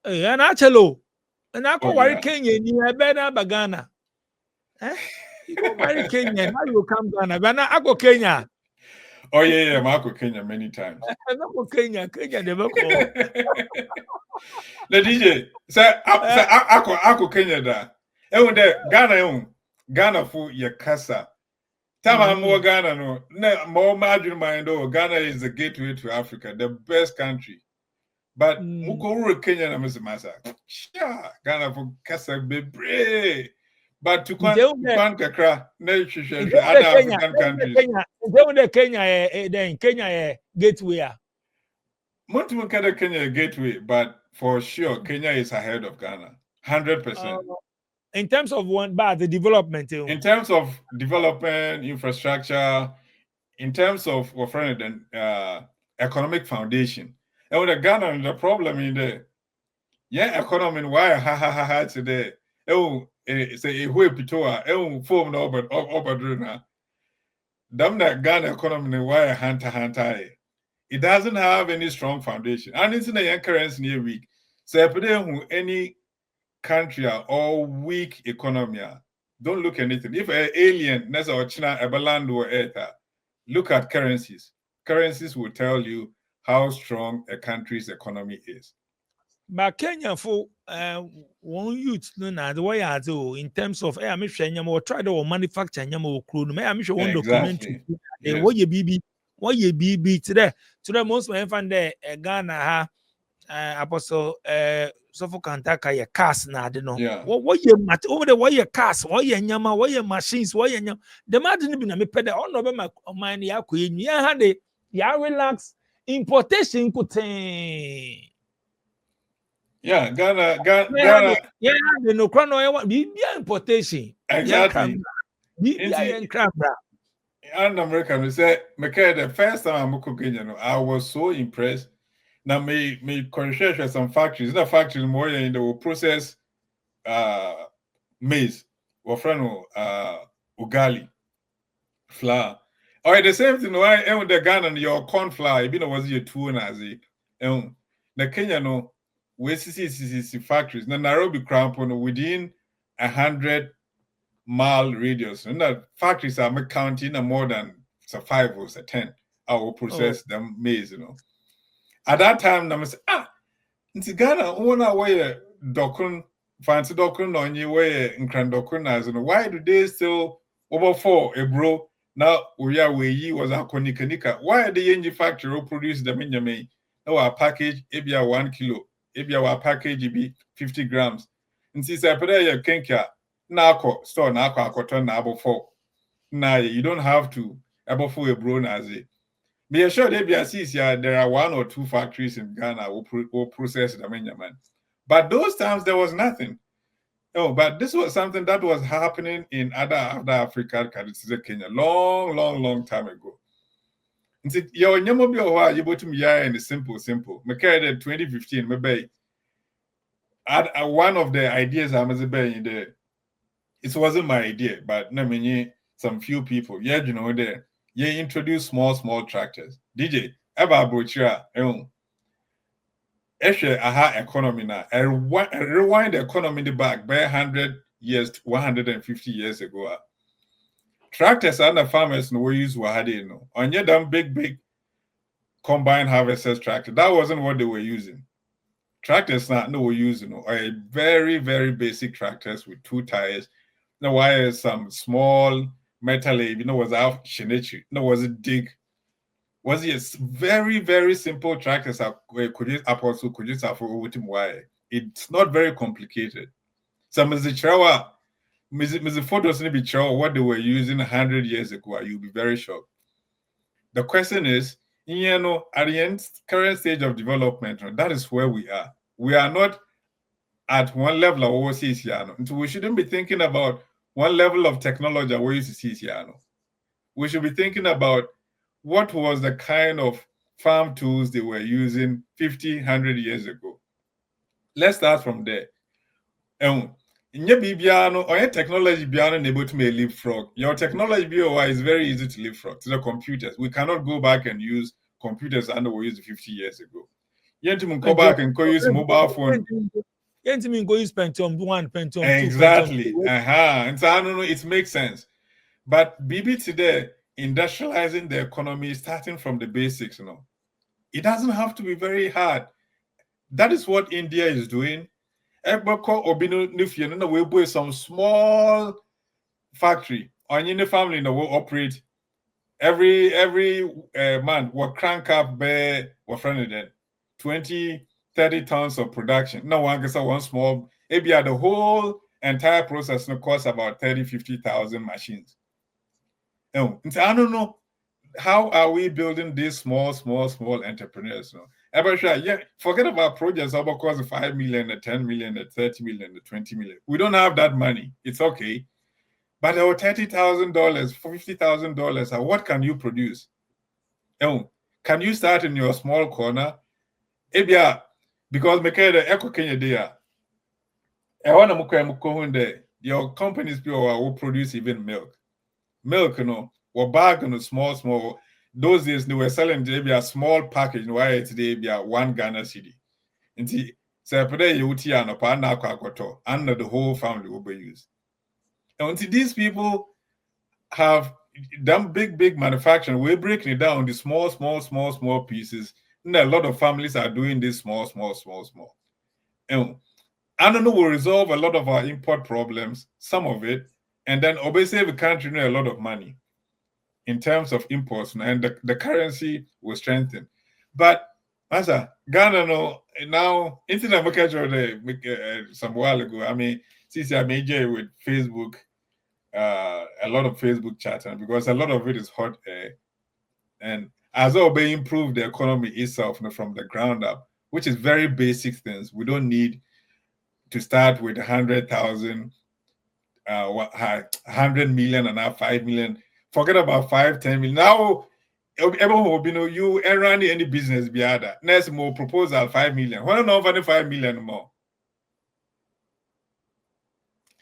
[SPEAKER 4] And actually, and I go worry
[SPEAKER 1] yeah.
[SPEAKER 4] Kenya ni better Bagana. You go marry Kenya, now you come Ghana. But I go Kenya.
[SPEAKER 1] Oh yeah, I go Kenya many times.
[SPEAKER 4] I go Kenya never call.
[SPEAKER 1] The DJ say I go Kenya da. Ewu de Ghana for your casa. Time I'm more Ghana no more margin mind Ghana is the gateway to Africa, the best country. But Mukuru Kenya na masa. Yeah, Ghana for casa bebre. But to kakra na other African countries.
[SPEAKER 4] Kenya gateway.
[SPEAKER 1] Montumukada Kenya gateway, but for sure Kenya is ahead of Ghana. 100%.
[SPEAKER 4] In terms of the development.
[SPEAKER 1] In terms of development, infrastructure, in terms of economic foundation. And with the Ghana, the problem in there, economy, why ha today? Say a way pitoa, form no but obadruna. Damn that Ghana economy, why hunter. It doesn't have any strong foundation. And it's in the currency near weak. So if any country or weak economy, don't look at anything. If an alien, that's our China, Eberland or Ether, look at currencies. Currencies will tell you how strong a country's economy is.
[SPEAKER 4] But Kenya for one youth the way I do in terms of I'm sure you try to manufacture you crew. I'm sure one documentary. What you BB today most of them there Ghana apostle so kantaka ya cars na de no what you mat over the way your cars what your nyama what your machines what your the man didn't be na me pede on no be my man ya ko enu ya ha de ya relax importation kutin
[SPEAKER 1] Ghana
[SPEAKER 4] yeah no crono be importation
[SPEAKER 1] exactly
[SPEAKER 4] yeah crabra.
[SPEAKER 1] And American we say the first time I'm Kenya, I was so impressed. Now me correct some factories. The factories more in the process maize or friend ugali flour. Or the same thing why the Ghana and your corn flour, you know was your two nazi. The Kenya no we see factories. Now Nairobi cramp within 100-mile radius. And that factories are counting more than 5 or 10. I will process them maize, At that time, I say, in Ghana, one way dokun, fancy dokun on your way in Krandokun, why do they still over 4 a bro? Now we are where ye was a konikanika. Why are the engine factory produce them in your main? Now our package, maybe 1 kilo, maybe our package be 50 grams. And since I put a kenka, now store now cotton now 4. Now you don't have to about 4 a bro nazi. Be assured there are 1 or 2 factories in Ghana who process the man. But those times there was nothing. But this was something that was happening in other African countries, Kenya, long time ago. Your Nyamobi you bought me and simple. Me carried in 2015, maybe one of the ideas I was in there. It wasn't my idea, but some few people, there. You introduce small tractors. DJ, ever butcher, aha economy now. Rewind the economy in the back by 100 years, 150 years ago. Tractors and the farmers no use wahade on your damn big combine harvesters tractor. That wasn't what they were using. Tractors not no were using a very basic tractors with 2 tires. Now why some small metal, was out shinichi. Was it dig? Was it very simple tractors could use for why? It's not very complicated. Some of the chawa, Mr. Photos be sure what they were using 100 years ago. You'll be very shocked. The question is, at the current stage of development, that is where we are. We are not at one level of overseas. So we shouldn't be thinking about one level of technology where you see. We should be thinking about what was the kind of farm tools they were using 50, 100 years ago. Let's start from there. Or technology beyond able to make leapfrog. Your technology is very easy to leapfrog to the computers. We cannot go back and use computers that we used 50 years ago. You can go back and go use mobile phone.
[SPEAKER 4] You can go use Pentium 1, Pentium 2.
[SPEAKER 1] Exactly.
[SPEAKER 4] Pentium 2.
[SPEAKER 1] And so I don't know, it makes sense. But BB today, industrializing the economy, starting from the basics, it doesn't have to be very hard. That is what India is doing. We buy some small factory on the family will operate every month. We'll crank up we're 20, 30 tons of production. No one gets one small. Maybe the whole entire process costs about 30, 50,000 machines. I don't know. How are we building these small entrepreneurs? Forget about projects that cost 5 million, 10 million, 30 million, 20 million. We don't have that money. It's okay. But our $30,000, $50,000, what can you produce? Can you start in your small corner? Because your companies will produce even milk. Milk, or bag on a small. Those days they were selling maybe a small package. Why today be a 1 Ghana cedi. And the whole family will be used. And these people have done big manufacturing. We're breaking it down into small pieces. And a lot of families are doing this small. And I don't know, will resolve a lot of our import problems, some of it, and then obviously the country a lot of money in terms of imports, and the currency will strengthen. But Ghana now internet market some while ago. I mean, since I major with Facebook, a lot of Facebook chatting because a lot of it is hot air, and as well they improve the economy itself from the ground up, which is very basic things. We don't need to start with 100,000, 100 million and now 5 million. Forget about 5, 10 million. Now, everyone will be you and run any business be other. Next more proposal 5 million. Why not over 5 million more?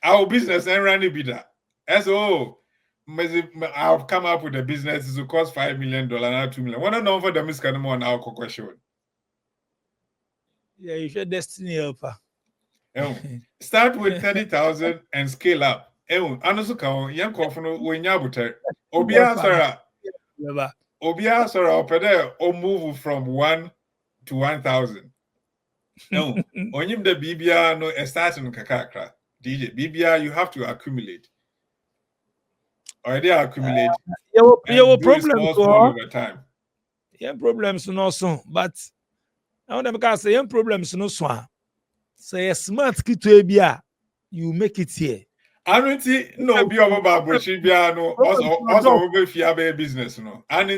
[SPEAKER 1] Our business and run it be that. As I'll come up with a business to cost $5 million, not 2 million. Why not over the miscan more now question?
[SPEAKER 4] Yeah, you should destiny helper.
[SPEAKER 1] Start with 30,000 and scale up. Obia Sara or move from 1 to 1,000. No, on the BBR no starting kakakra. DJ BBR you have to accumulate. Already accumulate.
[SPEAKER 4] Your problems
[SPEAKER 1] small over time.
[SPEAKER 4] Yeah, problems no so, but I want to say problems no so. Say a smart kid to ABR, you make it here.
[SPEAKER 1] I don't see no be about no also be fear business no. And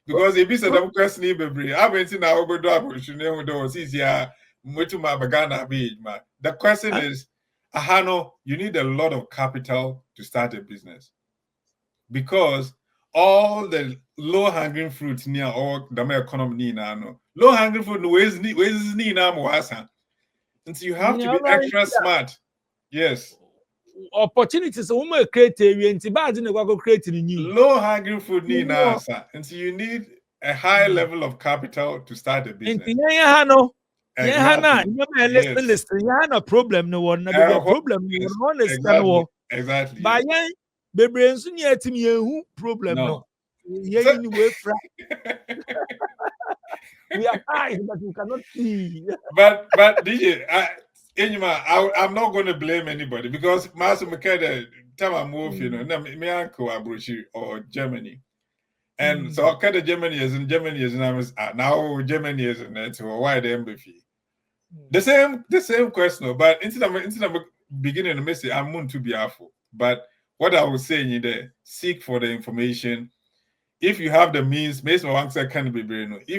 [SPEAKER 1] because if it's a question be I went now go do opportunity do see here mutu ma bagana be ma. The question is you need a lot of capital to start a business. Because all the low-hanging fruit near all the economy now. Low-hanging fruit ways ni na mwasa. And so you have to be extra smart. Yes.
[SPEAKER 4] Opportunities woman create a bad in create new.
[SPEAKER 1] Low-hanging fruit ni na. And so you need a high level of capital to start a business.
[SPEAKER 4] No problem no one problem
[SPEAKER 1] exactly.
[SPEAKER 4] But the brains near to me problem no. Yeah, we are high, but we cannot see.
[SPEAKER 1] But DJ, I'm not going to blame anybody because Master Makeda, time I move, me uncle Abruchi or Germany. And so Kada Germany is in now Germany is in it, so why the embassy? The same question, but instead of beginning to miss it, I'm going to be careful. But what I was saying there, seek for the information. If you have the means, if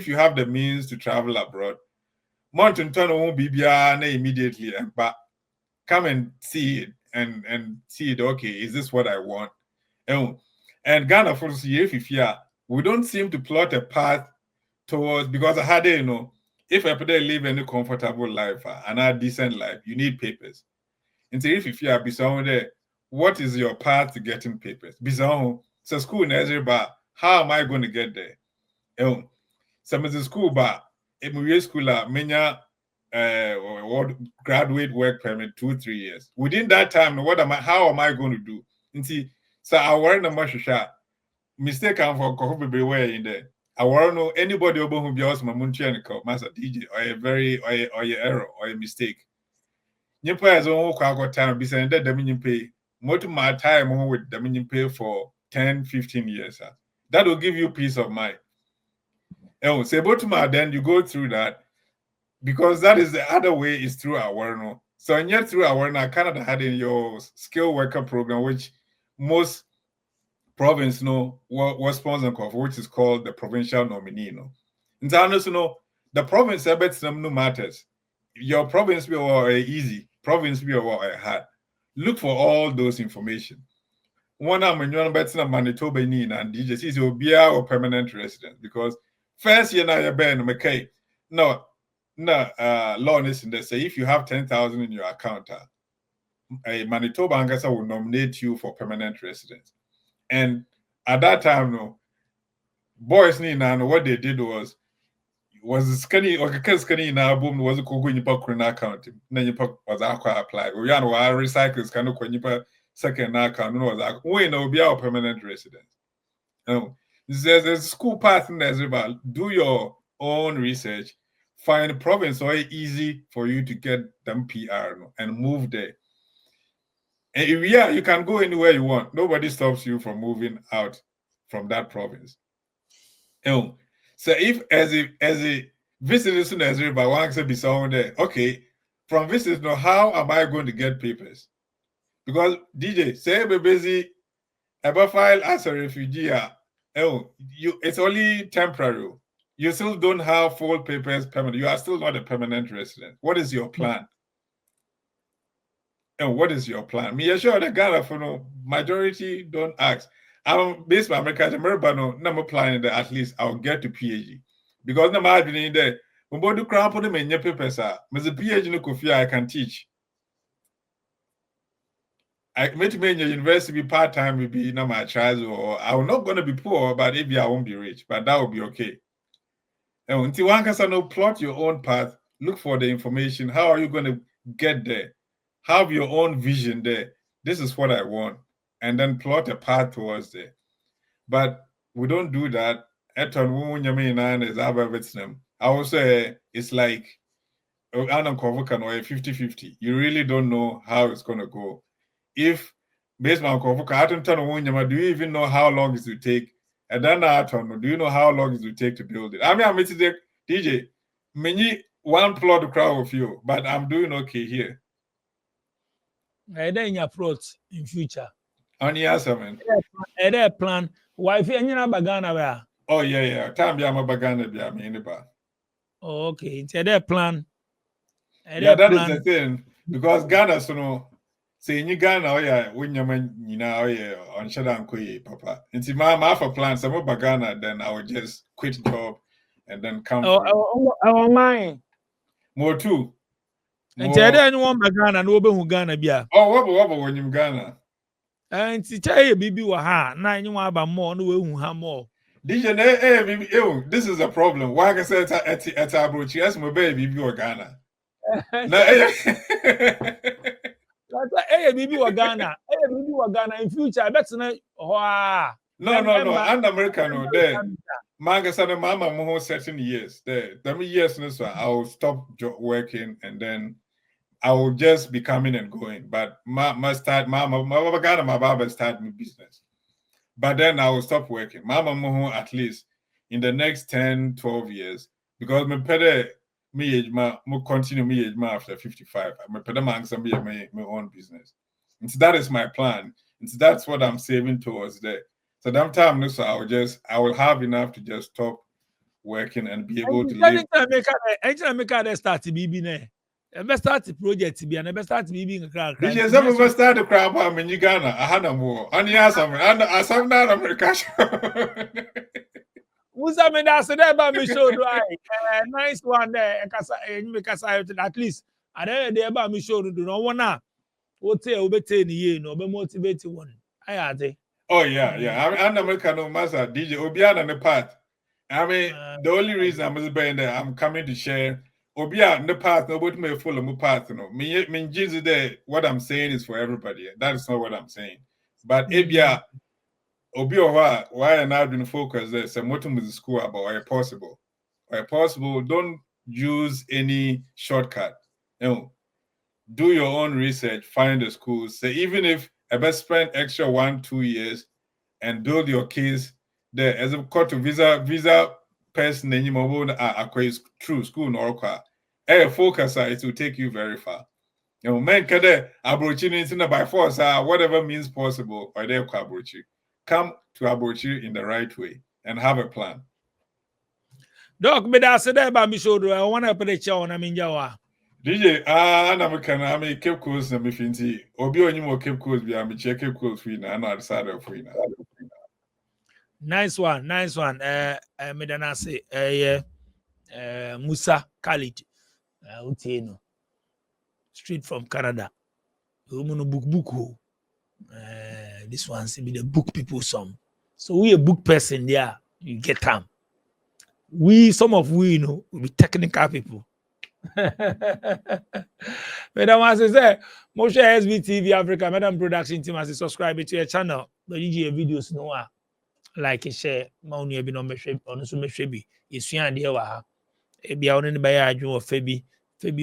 [SPEAKER 1] you have the means to travel abroad, Mountain Turn won't be immediately, but come and see it and see it. Okay, is this what I want? And Ghana for if you we don't seem to plot a path towards, because I had if I put live any comfortable life and a decent life, you need papers. And so if you are beside there, what is your path to getting papers? Beside so school nursery, but how am I going to get there? Some of the school, but in school, many graduate work permit 2-3 years. Within that time, how am I going to do? And see, so I wear the much mistake for coffee beware in there. I want to know anybody who be also master DJ or your error or a mistake. You pay as own time be saying that the pay more to my time with the pay for 10-15 years. That will give you peace of mind. And say then you go through that, because that is the other way is through awareness. So and yet through awareness, Canada had in your skilled worker program, which most province was sponsored of, which is called the provincial nominee. In Zano's the province no matters. Your province be easy, province be hard. Look for all those information. One I'm in Manitoba and DJ is will be our permanent resident, because first year now you're Ben McKay. No, law is in there. Say if you have 10,000 in your account, a Manitoba Angasa will nominate you for permanent residence. And at that time, boys what they did was skinny or skinny in our boom was a cocoon account. Then you was apply. We are recycles can no second account. No, was we know be our permanent residence. There's a school path in there. Do your own research. Find a province so it's easy for you to get them PR and move there. And if you can go anywhere you want. Nobody stops you from moving out from that province. So if as a visitor as by one be someone there, okay, from visitors, how am I going to get papers? Because DJ, say be busy, ever file as a refugee, it's only temporary. You still don't have full papers permanent. You are still not a permanent resident. What is your plan? And what is your plan? Me assure the Ghana for majority don't ask. I'm based on America, I'm planning that at least I'll get to PhD. Because no matter in there, when both do cramp on them in your papers, a PhD no coffee I can teach. I made to in your university be part-time, will be my child, or I'm not gonna be poor, but maybe I won't be rich, but that will be okay. And until one can plot your own path, look for the information. How are you going to get there? Have your own vision there. This is what I want. And then plot a path towards there. But we don't do that. I will say it's like 50-50. You really don't know how it's going to go. If based on do you even know how long it will take? And then do you know how long it will take to build it? I mean, I'm DJ, many one plot to crowd with you, but I'm doing okay here.
[SPEAKER 4] And then your plot in future.
[SPEAKER 1] Only answer, man.
[SPEAKER 4] And their plan. Why if you're not bagana where?
[SPEAKER 1] Oh yeah. Time be a bagana be a minibar.
[SPEAKER 4] Oh, okay. It's their plan.
[SPEAKER 1] Yeah, that is the thing. Because Ghana, say in Ghana, when you on Shadan Papa. It's my for plan, some bagana, then I will just quit job and then come.
[SPEAKER 4] Oh, mine.
[SPEAKER 1] More too.
[SPEAKER 4] And tell anyone bagana, no be Ghana bia.
[SPEAKER 1] Oh, what when you Ghana?
[SPEAKER 4] And to tell you, baby, wa na you want about more, no way have more.
[SPEAKER 1] DJ, this is a problem. Why I say at Abroach, yes, my baby, you Ghana.
[SPEAKER 4] Hey, baby, wa Ghana. Hey, baby, wa Ghana. In future, I bet no.
[SPEAKER 1] No. And American there. Manga said, "Mama, more certain years there. Them years, no, so I will stop working and then I will just be coming and going. But my Baba start my business. But then I will stop working. Mama Moho at least in the next 10-12 years, because my pede me age ma continue me age ma after 55. My pede man be my own business. And so that is my plan. And so that's what I'm saving towards there. So that time, so I will have enough to just stop working and be able to live.
[SPEAKER 4] I make that start to be ne. I start the project to be and I start to be a crack.
[SPEAKER 1] Did you ever start the crap in Uganda? I had a more. And yes, I saw that America.
[SPEAKER 4] Musa me da se there ba me show do I. Nice one there. At least I there ba me show do no one na. What say obete ni ye no be motivate one. Ayate.
[SPEAKER 1] Oh yeah. I'm American no master DJ Obiana the part. I mean, the only reason I'm being there, I'm coming to share. Obia the part, nobody may follow my part. No, mean Jesus there. What I'm saying is for everybody. That is not what I'm saying. But Obia, why am I being focused there? So what is the school about? Why possible? Don't use any shortcut. No, do your own research. Find the schools. So even if I best spend extra 1-2 years and build your case there as a court to visa person and you acquire true school nor focus it will take you very far. You know, men can abroach by force whatever means possible or they come to abroach in the right way and have a plan.
[SPEAKER 4] Doc, me da se there ba me show do I want to put a chair on aminjawa.
[SPEAKER 1] DJ, I mean Cape Coast na me finti. Obi only more Cape Coast be am check Cape Coast for na na side of for na.
[SPEAKER 4] Nice one. Me da na say Musa Khalid. Utieno. Straight from Canada. No book. This one seem be the book people some. So we a book person there, you get them. Some of we know we be technical people. Madam, as I say, Moshe SBTV Africa, Madam Production Team, as subscribe to your channel. The DJ videos no like and share. Mauni be no meshe on so meshe bi. Yesu ande wa. Ebi a oni ne baya adwun o Febi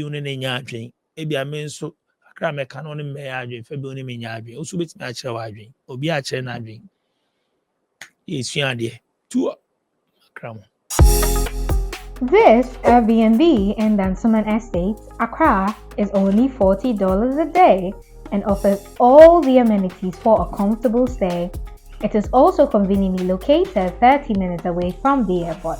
[SPEAKER 4] oni ne nya adwen. Ebi a me nso akra me ka no ne me adwen. Febi oni me nya adwen. Oso betimi a kire wa adwen. Obi a kire na adwen. Yesu ande. Tu akra mo.
[SPEAKER 6] This Airbnb in Dansoman Estates, Accra, is only $40 a day and offers all the amenities for a comfortable stay. It is also conveniently located 30 minutes away from the airport.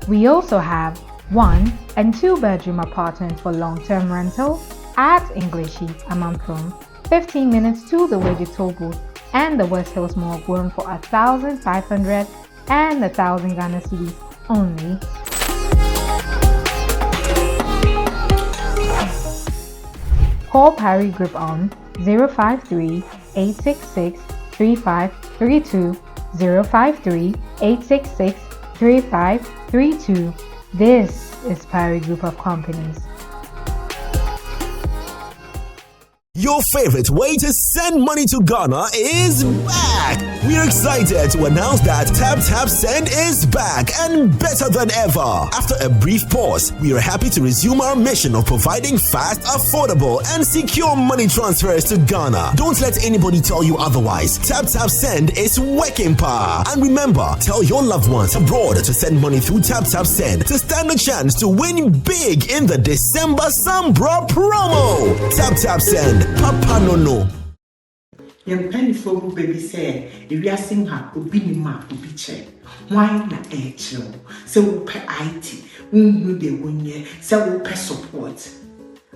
[SPEAKER 6] We also have 1- and 2-bedroom apartments for long-term rental at Englishi, Amamprum, 15 minutes to the Wejito booth and the West Hills Mall, going for 1,500 and 1,000 Ghana cedis only. Call Parry Group on 053-866-3532, 053-866-3532. This is Parry Group of Companies.
[SPEAKER 7] Your favorite way to send money to Ghana is back! We're excited to announce that Tap Send is back and better than ever. After a brief pause, we are happy to resume our mission of providing fast, affordable, and secure money transfers to Ghana. Don't let anybody tell you otherwise. Tap Send is working power. And remember, tell your loved ones abroad to send money through Tap Send to stand a chance to win big in the December Sambra promo. Tap Send. Papa no.
[SPEAKER 8] Young penny for baby say, if you are seeing her, obi ni ma obi che. Why na chill? So we pay IT, we de wonye, so we pay support.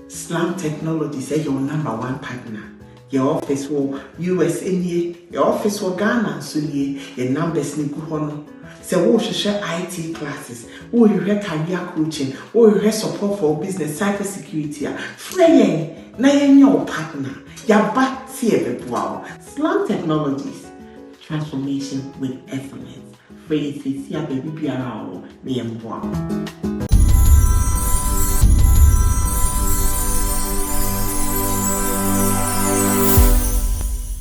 [SPEAKER 8] Slam Technology say your #1 partner. Your office will US in your office will Ghana so ye, your numbers ni kuhono. So we share IT classes, we share career coaching, we share support for business, cyber security. Free na your partner. Yaba wow. Slam Technologies, transformation with excellence. Free baby